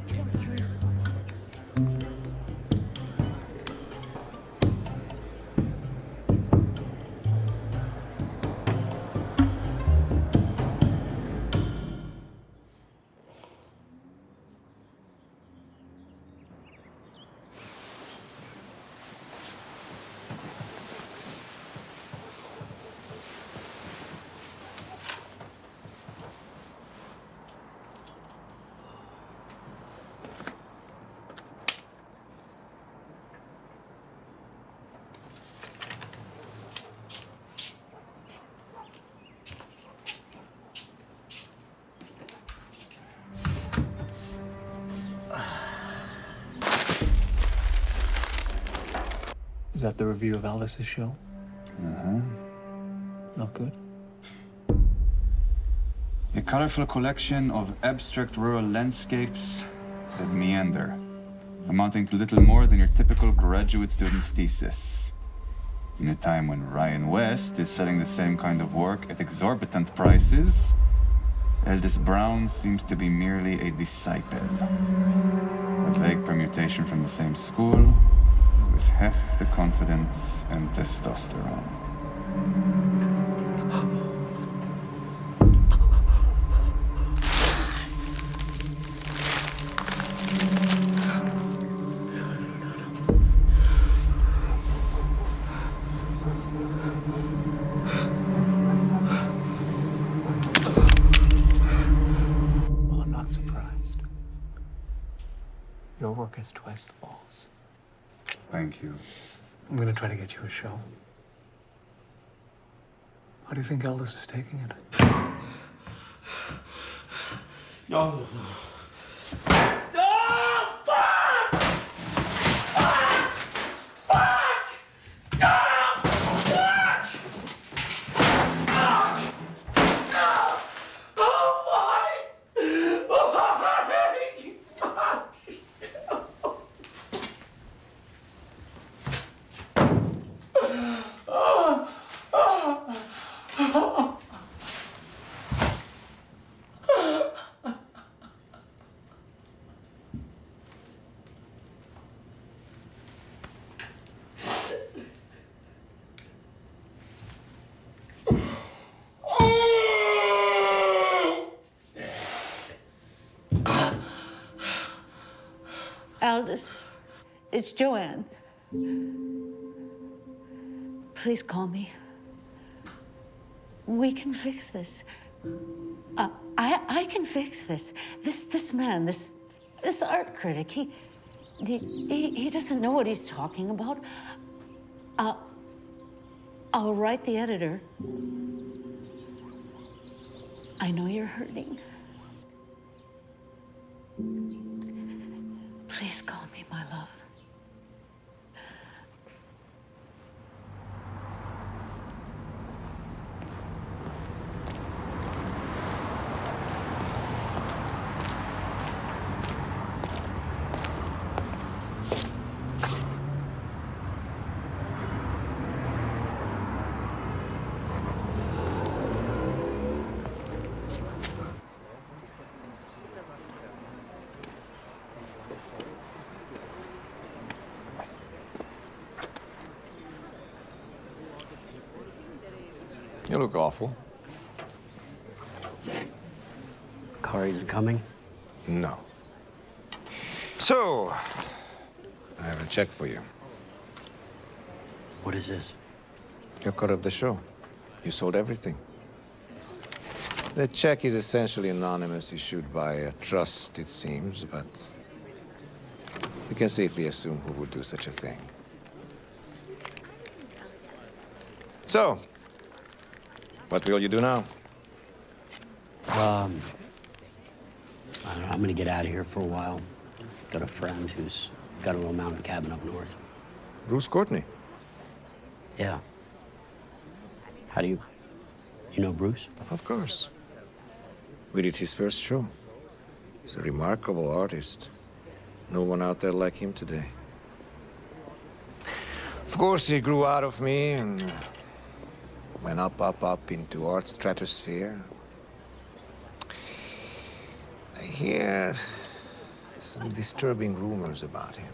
Is that the review of Aldous' show? Uh-huh. Not good? A colorful collection of abstract rural landscapes that meander, amounting to little more than your typical graduate student thesis. In a time when Ryan West is selling the same kind of work at exorbitant prices, Aldous Brown seems to be merely a disciple. A vague permutation from the same school, with half the confidence and testosterone. Well, I'm not surprised. Your work has twice the balls. Thank you. I'm gonna try to get you a show. How do you think Aldous is taking it? No. Aldous. It's Joanne. Please call me. We can fix this. I can fix this. This man, this art critic, he doesn't know what he's talking about. I'll write the editor. I know you're hurting. Please call me, my love. You look awful. Car isn't coming? No. So, I have a check for you. What is this? Your cut of the show. You sold everything. The check is essentially anonymous, issued by a trust, it seems, but you can safely assume who would do such a thing. So, what will you do now? I don't know, I'm gonna get out of here for a while. Got a friend who's got a little mountain cabin up north. Bruce Courtney. Yeah. How do you know Bruce? Of course. We did his first show. He's a remarkable artist. No one out there like him today. Of course, he grew out of me and went up into art stratosphere. I hear some disturbing rumors about him.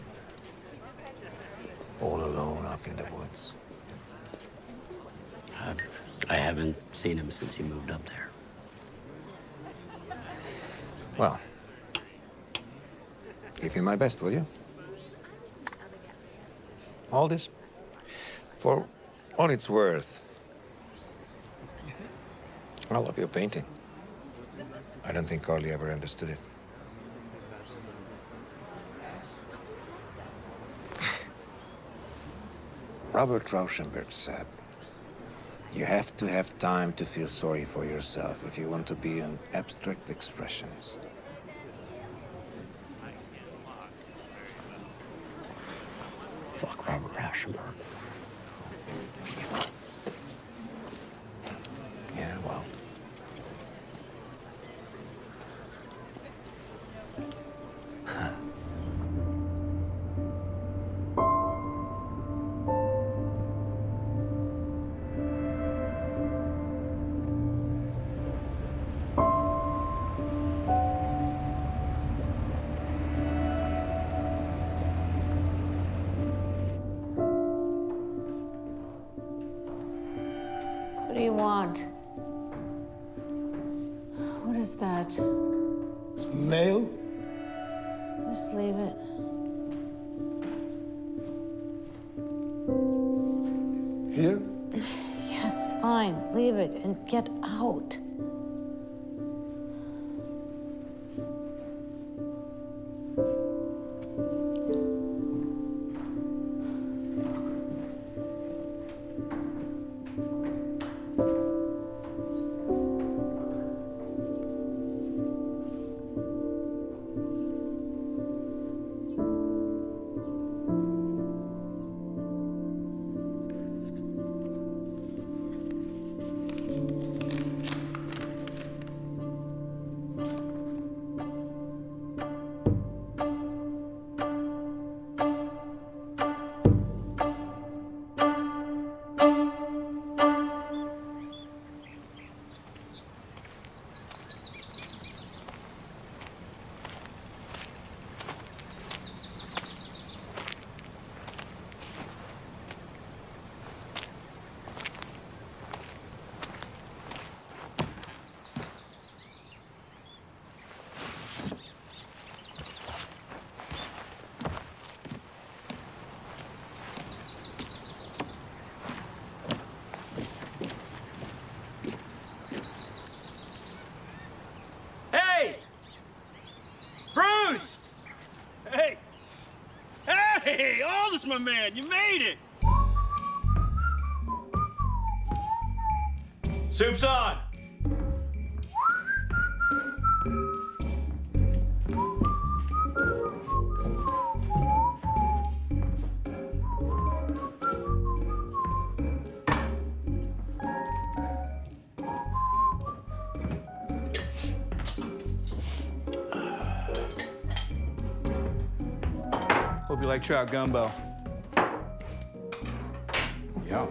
All alone up in the woods. I haven't seen him since he moved up there. Well, give him my best, will you? All this, for all it's worth, I love your painting. I don't think Carly ever understood it. Robert Rauschenberg said, you have to have time to feel sorry for yourself if you want to be an abstract expressionist. Fuck Robert Rauschenberg. Yeah, well. What do you want? What is that? Mail? Just leave it. Here? Yes, fine. Leave it and get out. my man. You made it. Soup's on. Hope you like trout gumbo. Yeah.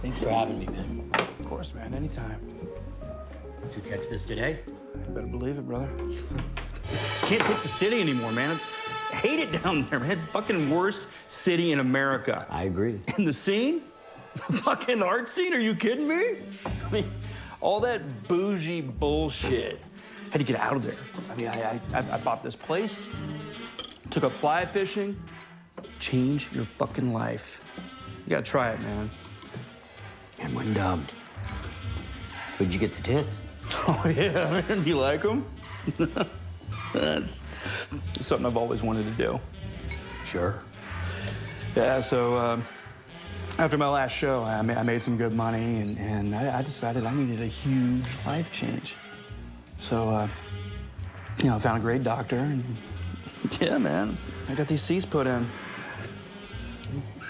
Thanks for having me, man. Of course, man, anytime. Did you catch this today? You better believe it, brother. Can't take the city anymore, man. I hate it down there, man. Fucking worst city in America. I agree. And the scene? The fucking art scene? Are you kidding me? I mean, all that bougie bullshit. Had to get out of there. I mean, I bought this place, took up fly fishing. Change your fucking life. You gotta try it, man. And when where'd you get the tits? Oh, yeah, man. You like them? That's something I've always wanted to do. Sure. Yeah, so after my last show, I made some good money, and I decided I needed a huge life change. So, you know, I found a great doctor, and yeah, man, I got these C's put in.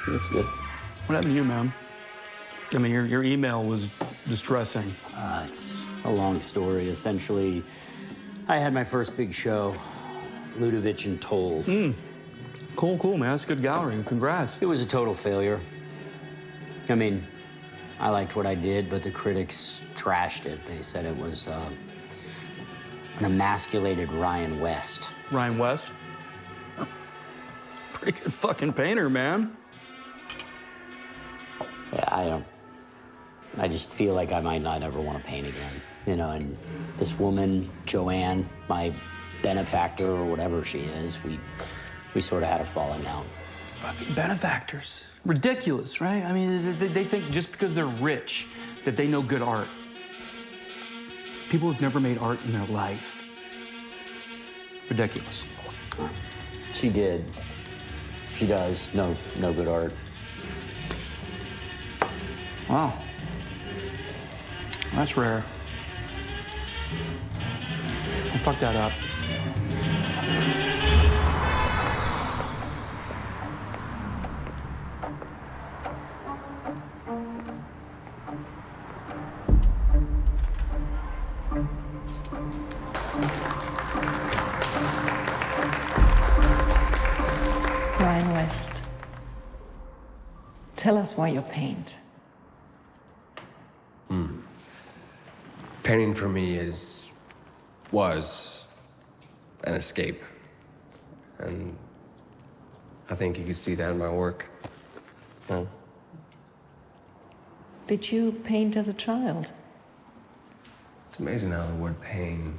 Looks good. What happened to you, man? I mean, your email was distressing. It's a long story. Essentially, I had my first big show, Ludovich and Toll. Cool, man. That's a good gallery. Congrats. It was a total failure. I mean, I liked what I did, but the critics trashed it. They said it was an emasculated Ryan West. Ryan West? He's a pretty good fucking painter, man. Yeah, I just feel like I might not ever want to paint again. You know, and this woman, Joanne, my benefactor or whatever she is, we sort of had a falling out. Fucking benefactors. Ridiculous, right? I mean, they think just because they're rich that they know good art. People who've never made art in their life. Ridiculous. She did. She does. No good art. Wow. That's rare. I fucked that up. Ryan West, tell us why you paint. Painting for me was an escape. And I think you could see that in my work. Yeah. Did you paint as a child? It's amazing how the word pain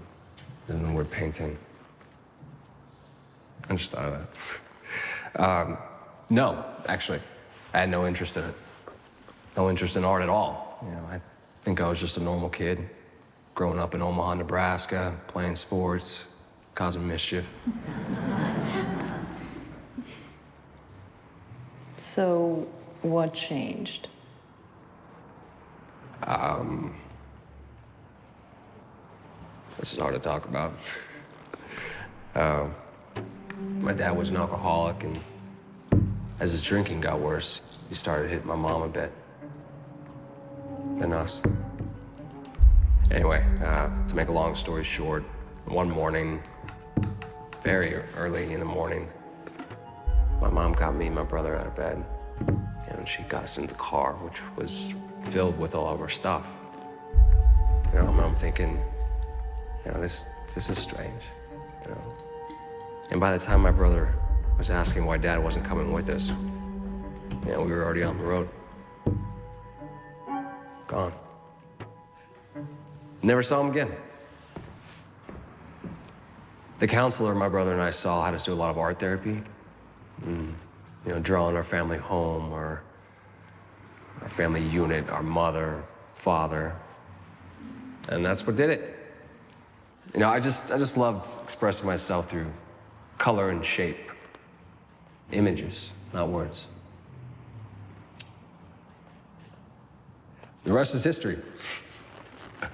is in the word painting. I just thought of that. No, actually. I had no interest in it. No interest in art at all. You know, I think I was just a normal kid, growing up in Omaha, Nebraska, playing sports, causing mischief. So, what changed? This is hard to talk about. My dad was an alcoholic, and as his drinking got worse, he started hitting my mom a bit. And us. Anyway, to make a long story short, one morning, very early in the morning, my mom got me and my brother out of bed, and she got us into the car, which was filled with all of our stuff. You know, I'm thinking, you know, this is strange, you know. And by the time my brother was asking why Dad wasn't coming with us, you know, we were already on the road. Gone. Never saw him again. The counselor my brother and I saw had us do a lot of art therapy. You know, drawing our family home, our family unit, our mother, father. And that's what did it. You know, I just loved expressing myself through color and shape. Images, not words. The rest is history. Yeah.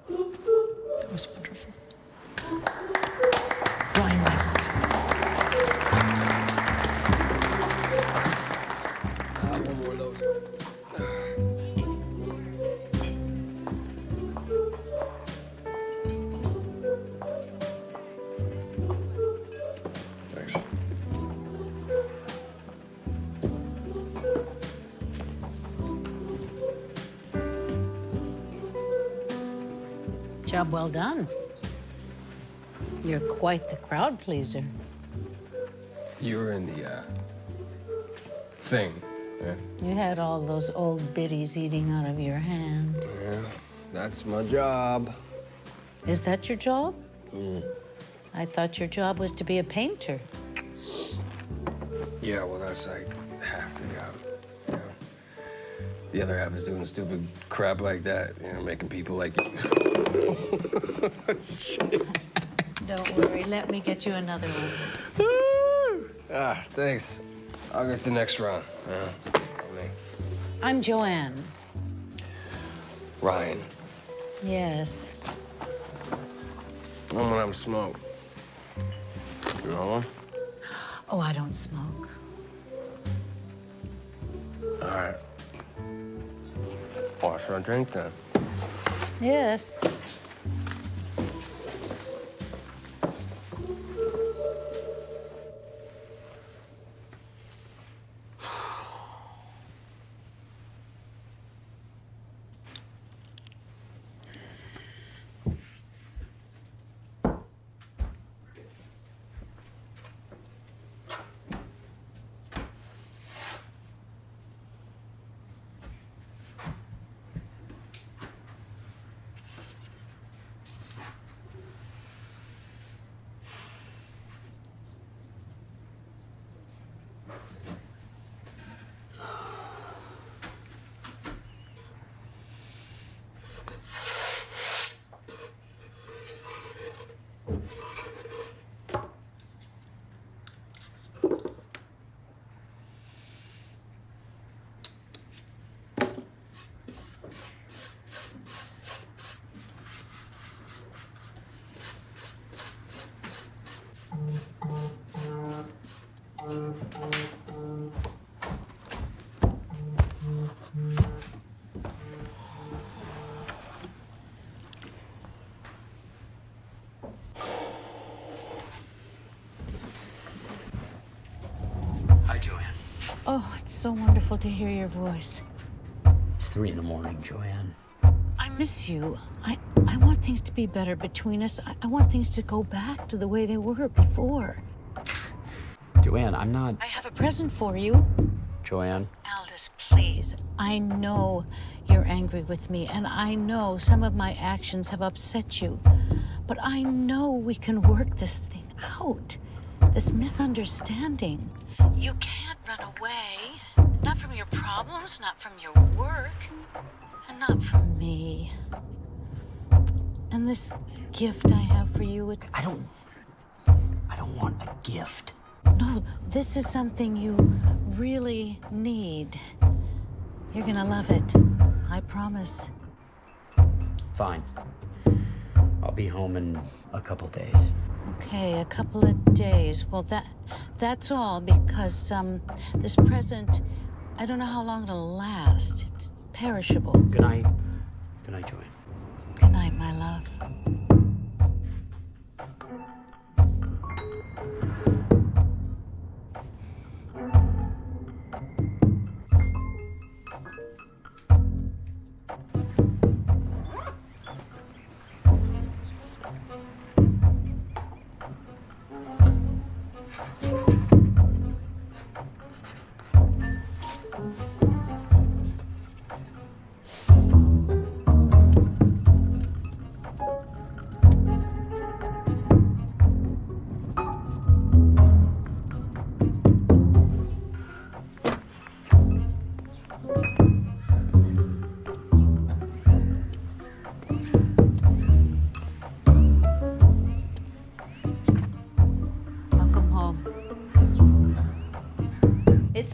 That was wonderful. Ryan West. One more of those. Thanks. Job well done. You're quite the crowd pleaser. You were in the, thing, yeah? You had all those old biddies eating out of your hand. Yeah, that's my job. Is that your job? Mm. I thought your job was to be a painter. Yeah, well, that's like half the job. You know? The other half is doing stupid crap like that, you know, making people like you. Don't worry, let me get you another one. Ah, thanks. I'll get the next round. I'm Joanne. Ryan. Yes. I'm gonna have a smoke. You know one? Oh, I don't smoke. All right. Well, should I drink then? Yes. Hi, Joanne. Oh, it's so wonderful to hear your voice. It's 3 in the morning, Joanne. I miss you. I want things to be better between us. I want things to go back to the way they were before. Joanne, I'm not... I have a present for you. Joanne? Aldous, please. I know you're angry with me, and I know some of my actions have upset you. But I know we can work this thing out. This misunderstanding. You can't run away. Not from your problems, not from your work, and not from me. And this gift I have for you, I don't want a gift. No, this is something you really need. You're gonna love it. I promise. Fine. I'll be home in a couple days. Okay, a couple of days. Well, that's all because this present, I don't know how long it'll last. It's perishable. Good night. Good night, Joanne. Good night, my love.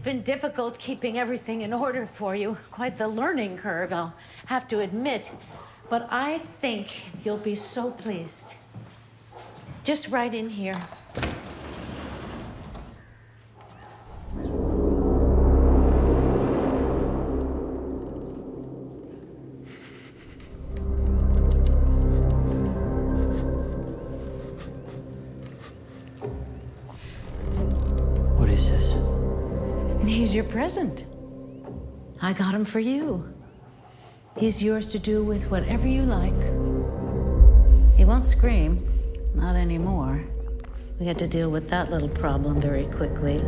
been difficult keeping everything in order for you. Quite the learning curve, I'll have to admit. But I think you'll be so pleased. Just right in here. What is this? He's your present. I got him for you. He's yours to do with whatever you like. He won't scream, not anymore. We had to deal with that little problem very quickly.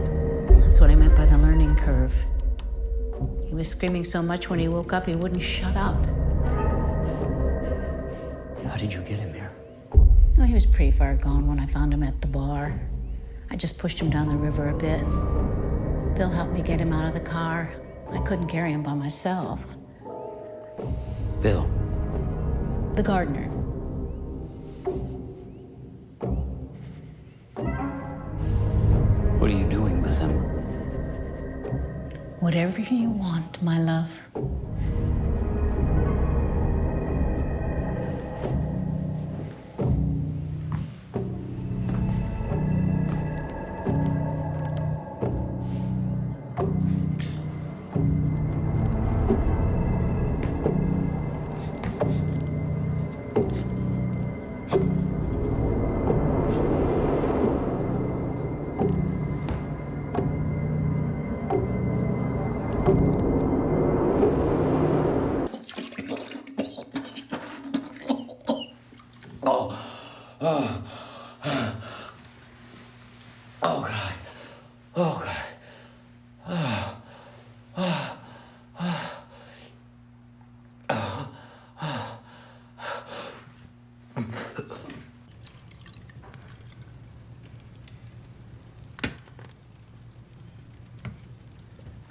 That's what I meant by the learning curve. He was screaming so much when he woke up, he wouldn't shut up. How did you get him here? Oh, he was pretty far gone when I found him at the bar. I just pushed him down the river a bit. Bill helped me get him out of the car. I couldn't carry him by myself. Bill. The gardener. What are you doing with him? Whatever you want, my love.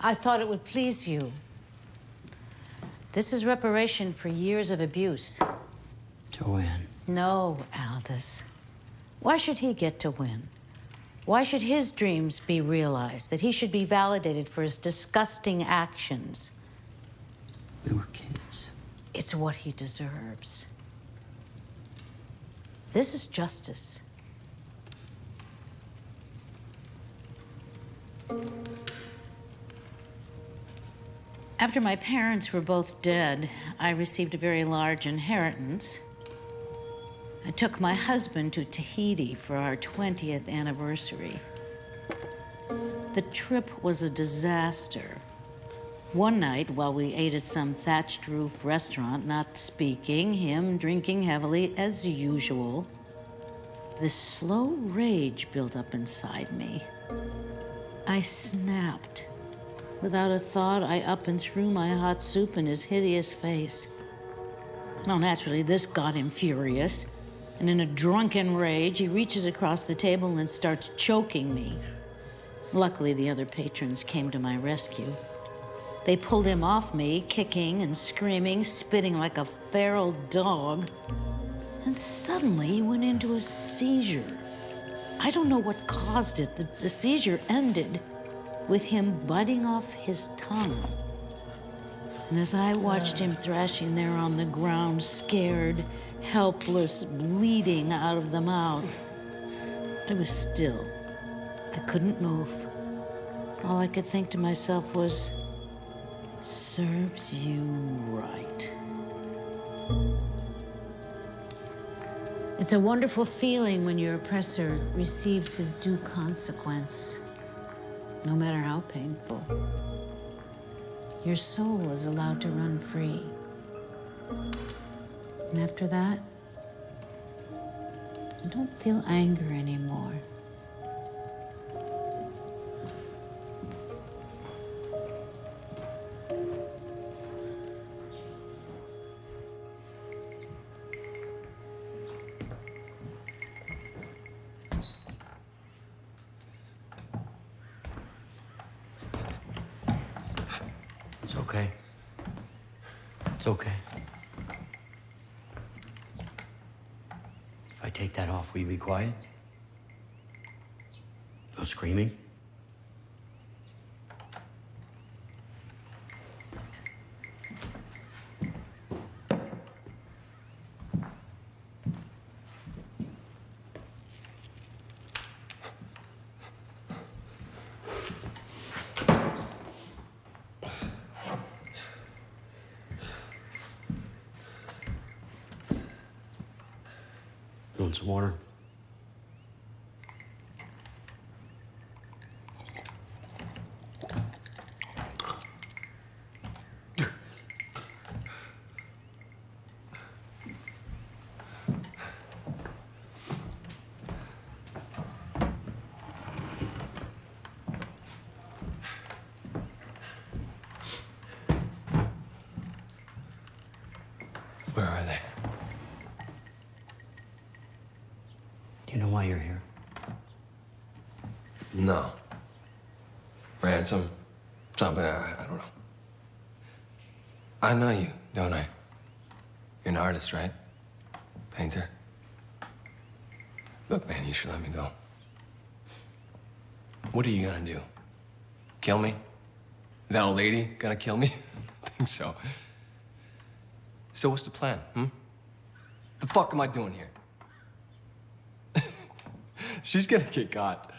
I thought it would please you. This is reparation for years of abuse. Joanne. No, Aldous. Why should he get to win? Why should his dreams be realized? That he should be validated for his disgusting actions? We were kids. It's what he deserves. This is justice. After my parents were both dead, I received a very large inheritance. I took my husband to Tahiti for our 20th anniversary. The trip was a disaster. One night, while we ate at some thatched roof restaurant, not speaking, him drinking heavily as usual, this slow rage built up inside me. I snapped. Without a thought, I up and threw my hot soup in his hideous face. Well, naturally, this got him furious, and in a drunken rage, he reaches across the table and starts choking me. Luckily, the other patrons came to my rescue. They pulled him off me, kicking and screaming, spitting like a feral dog. And suddenly, he went into a seizure. I don't know what caused it. The seizure ended with him biting off his tongue. And as I watched him thrashing there on the ground, scared, helpless, bleeding out of the mouth, I was still. I couldn't move. All I could think to myself was, serves you right. It's a wonderful feeling when your oppressor receives his due consequence. No matter how painful, your soul is allowed to run free. And after that, you don't feel anger anymore. It's okay. It's okay. If I take that off, will you be quiet? No screaming? Want some water? Where are they? Do you know why you're here? No. Ransom? Something, I don't know. I know you, don't I? You're an artist, right? Painter? Look, man, you should let me go. What are you gonna do? Kill me? Is that old lady gonna kill me? I think so. So what's the plan, The fuck am I doing here? She's gonna get caught.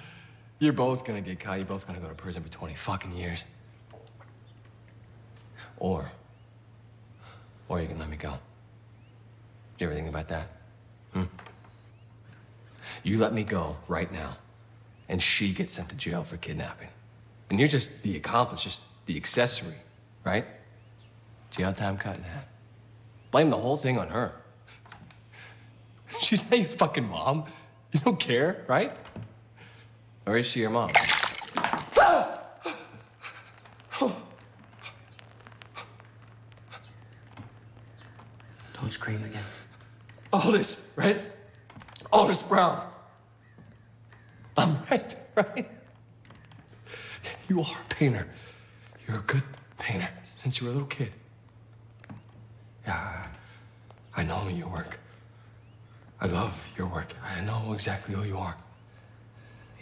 You're both gonna get caught. You're both gonna go to prison for 20 fucking years. Or you can let me go. You ever think about that? You let me go right now, and she gets sent to jail for kidnapping. And you're just the accomplice, just the accessory, right? Jail time cut in half. Blame the whole thing on her. She's not your fucking mom. You don't care, right? Or is she your mom? Don't scream again. Aldous, right? Aldous Brown. I'm right, right? You are a painter. You're a good painter since you were a little kid. Yeah, I know your work. I love your work. I know exactly who you are.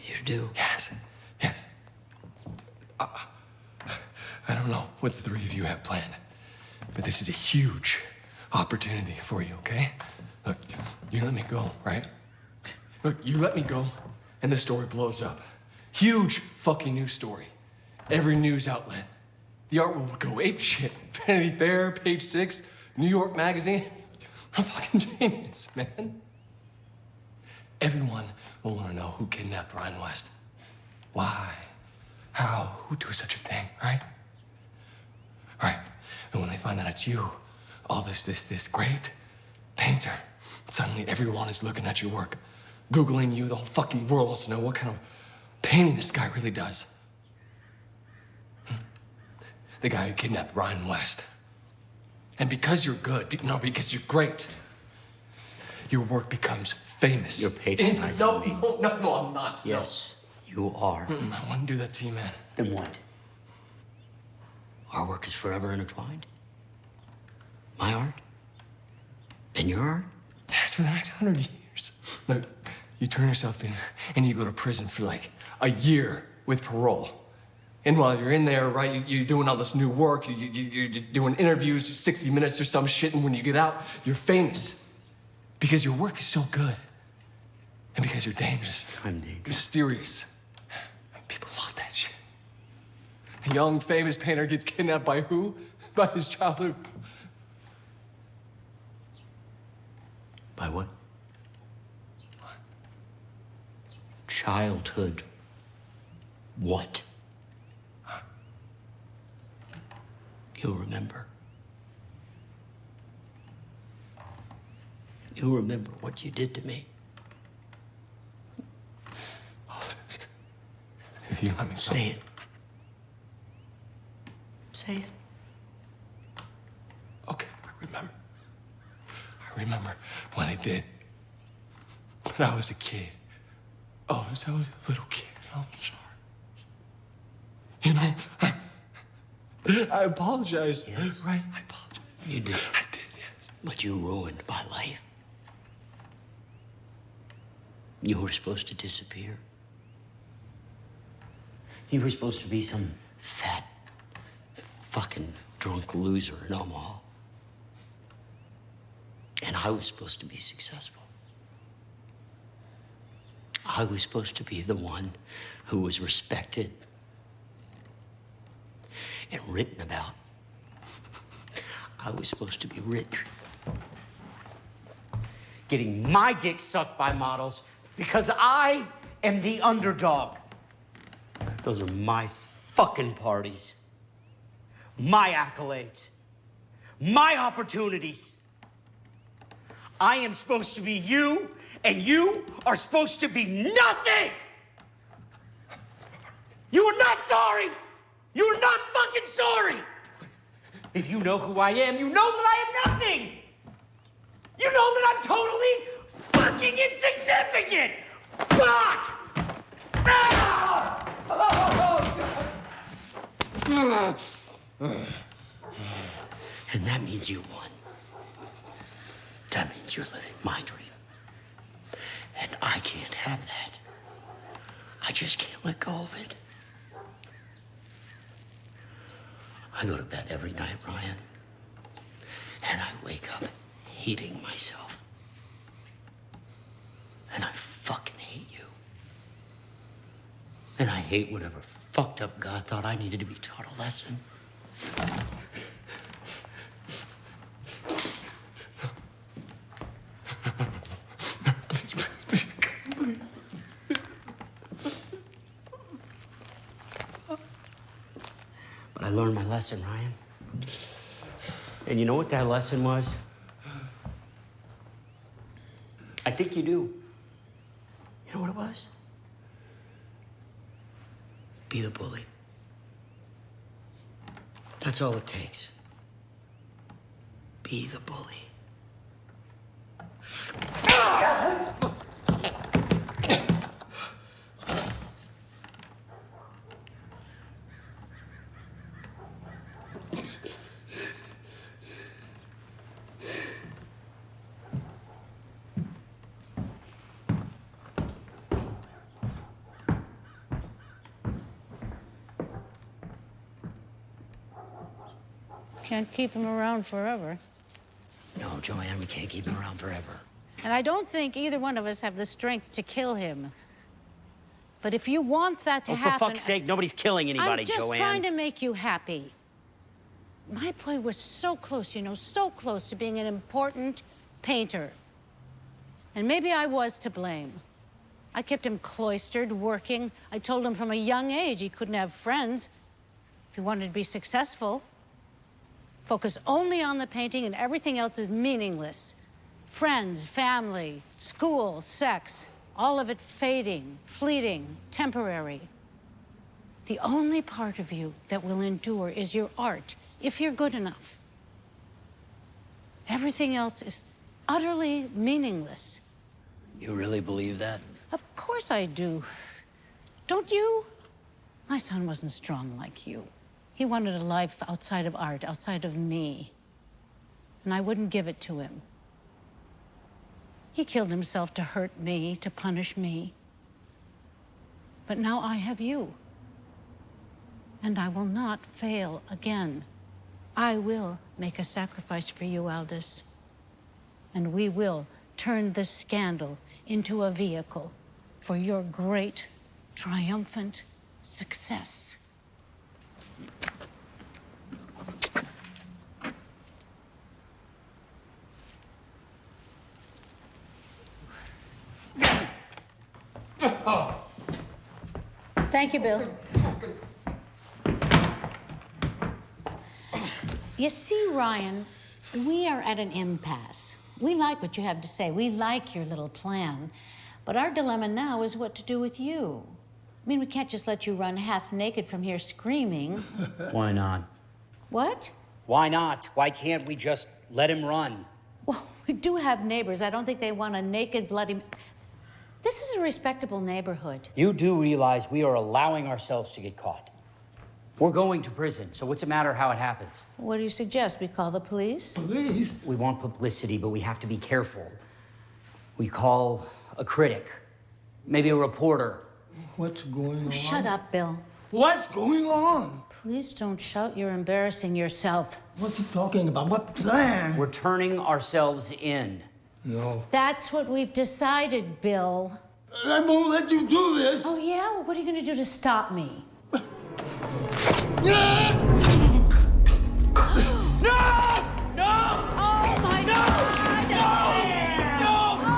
You do? Yes, yes. I don't know what the three of you have planned, but this is a huge opportunity for you, okay? Look, you let me go, right? Look, you let me go, and the story blows up. Huge fucking news story. Every news outlet. The art world will go apeshit. Vanity Fair, Page 6, New York Magazine. I'm fucking genius, man. Everyone will want to know who kidnapped Ryan West. Why? How? Who do such a thing, right? Right. And when they find out it's you, all this great painter, suddenly everyone is looking at your work, Googling you. The whole fucking world wants to know what kind of painting this guy really does. The guy who kidnapped Ryan West. And because you're good, because you're great, your work becomes famous. You're patronizing me. No, I'm not. Yes, you are. I wouldn't do that to you, man. Then what? Our work is forever intertwined? My art? And your art? That's for the next 100 years. Look, you turn yourself in and you go to prison for like a year with parole. And while you're in there, right, you're doing all this new work, you're doing interviews, 60 minutes or some shit, and when you get out, you're famous. Because your work is so good. And because you're dangerous. I'm dangerous. Mysterious. People love that shit. A young, famous painter gets kidnapped by who? By his childhood. By what? Childhood. What? You'll remember. You'll remember what you did to me. If you let me say it. Say it. Okay, I remember when I did. But I was a kid. Oh, I was a little kid. I'm sorry. You know, I apologize. Yes. Right? I apologize. You did. I did, yes. But you ruined my life. You were supposed to disappear. You were supposed to be some fat, fucking drunk loser in Omaha. And I was supposed to be successful. I was supposed to be the one who was respected and written about. I was supposed to be rich. getting my dick sucked by models because I am the underdog. Those are my fucking parties. My accolades. My opportunities. I am supposed to be you, and you are supposed to be nothing! You are not sorry! You are not fucking sorry! If you know who I am, you know that I am nothing! You know that I'm totally fucking insignificant! Fuck! Ah! And that means you won. That means you're living my dream. And I can't have that. I just can't let go of it. I go to bed every night, Ryan. And I wake up hating myself. And I fucking hate you. And I hate whatever fucked up God thought I needed to be taught a lesson. But I learned my lesson, Ryan. And you know what that lesson was? I think you do. You know what it was? Be the bully. That's all it takes. Be the bully. Can't keep him around forever. No, Joanne, we can't keep him around forever. And I don't think either one of us have the strength to kill him. But if you want that to happen... For fuck's sake, nobody's killing anybody, Joanne. I'm just trying to make you happy. My boy was so close, you know, so close to being an important painter. And maybe I was to blame. I kept him cloistered, working. I told him from a young age he couldn't have friends if he wanted to be successful. Focus only on the painting and everything else is meaningless. Friends, family, school, sex, all of it fading, fleeting, temporary. The only part of you that will endure is your art, if you're good enough. Everything else is utterly meaningless. You really believe that? Of course I do. Don't you? My son wasn't strong like you. He wanted a life outside of art, outside of me. And I wouldn't give it to him. He killed himself to hurt me, to punish me. But now I have you. And I will not fail again. I will make a sacrifice for you, Aldous. And we will turn this scandal into a vehicle for your great, triumphant success. Thank you, Bill. You see, Ryan, we are at an impasse. We like what you have to say. We like your little plan. But our dilemma now is what to do with you. I mean, we can't just let you run half naked from here screaming. Why not? What? Why not? Why can't we just let him run? Well, we do have neighbors. I don't think they want a naked, bloody... This is a respectable neighborhood. You do realize we are allowing ourselves to get caught. We're going to prison, so what's it matter how it happens? What do you suggest? We call the police? Police? We want publicity, but we have to be careful. We call a critic, maybe a reporter. What's going on? Shut up, Bill. What's going on? Please don't shout. You're embarrassing yourself. What's he talking about? What plan? We're turning ourselves in. No. That's what we've decided, Bill. I won't let you do this. Oh, yeah? Well, what are you going to do to stop me? No! No! Oh, my God! No!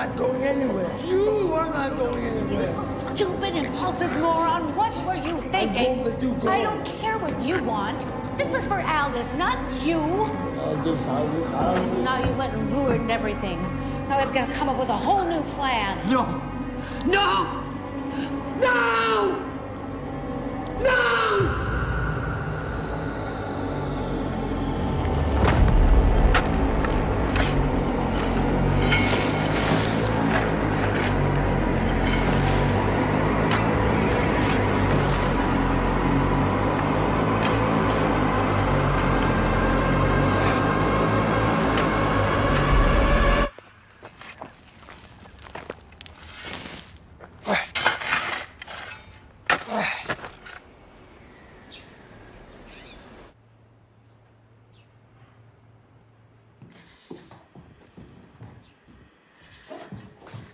not going anywhere. You are not going anywhere. Stupid, impulsive moron. What were you thinking? I won't let you go. I don't care what you want. This was for Aldous, not you. Aldous. Now you went and ruined everything. Now I've got to come up with a whole new plan. No! No! No! No!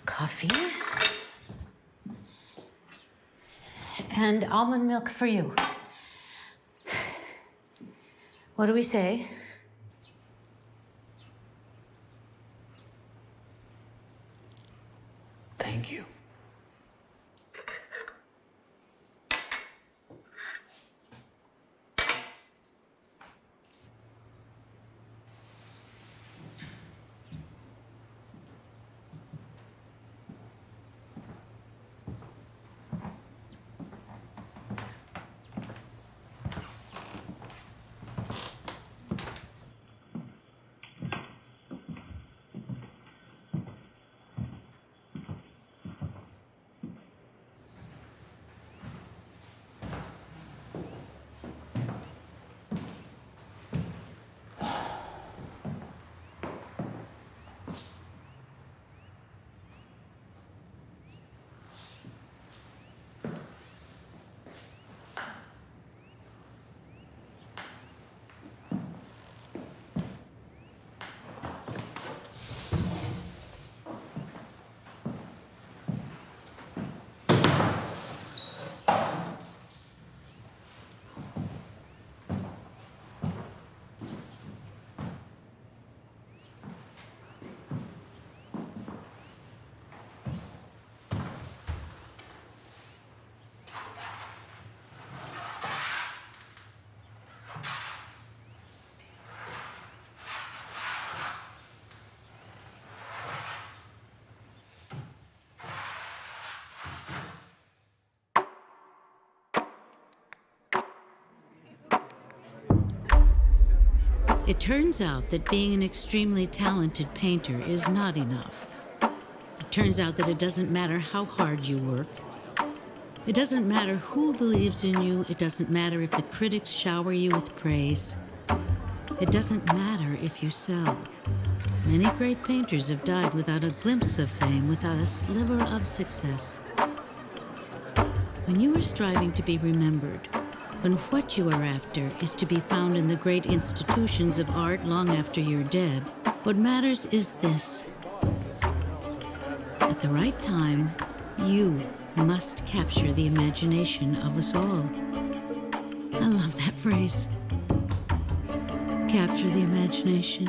Coffee. And almond milk for you. What do we say? Thank you. It turns out that being an extremely talented painter is not enough. It turns out that it doesn't matter how hard you work. It doesn't matter who believes in you. It doesn't matter if the critics shower you with praise. It doesn't matter if you sell. Many great painters have died without a glimpse of fame, without a sliver of success. When you are striving to be remembered, when what you are after is to be found in the great institutions of art long after you're dead, what matters is this. At the right time, you must capture the imagination of us all. I love that phrase. Capture the imagination.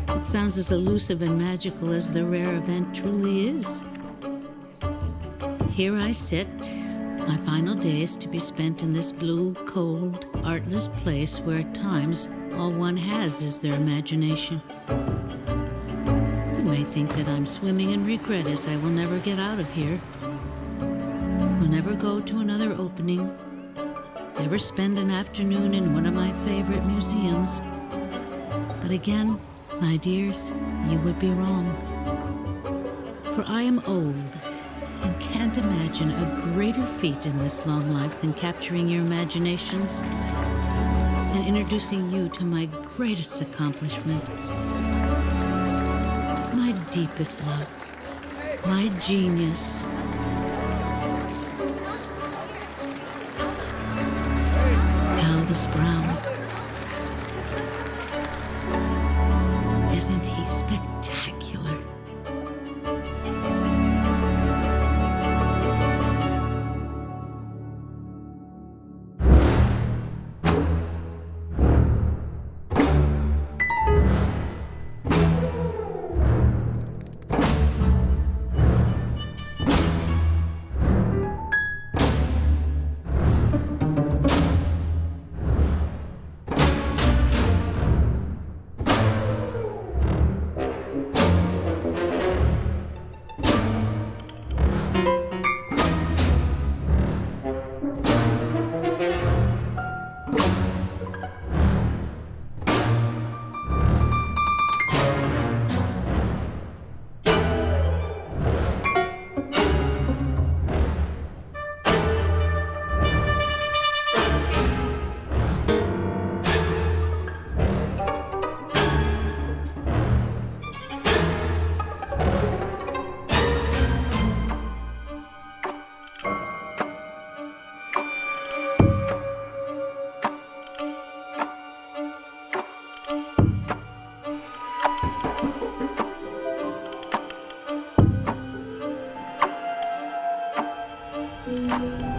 It sounds as elusive and magical as the rare event truly is. Here I sit, my final days to be spent in this blue, cold, artless place where at times all one has is their imagination. You may think that I'm swimming in regret as I will never get out of here. Will never go to another opening, never spend an afternoon in one of my favorite museums. But again, my dears, you would be wrong. For I am old and can't imagine a greater feat in this long life than capturing your imaginations and introducing you to my greatest accomplishment, my deepest love, my genius. Aldous Brown. Isn't he spectacular? Bye.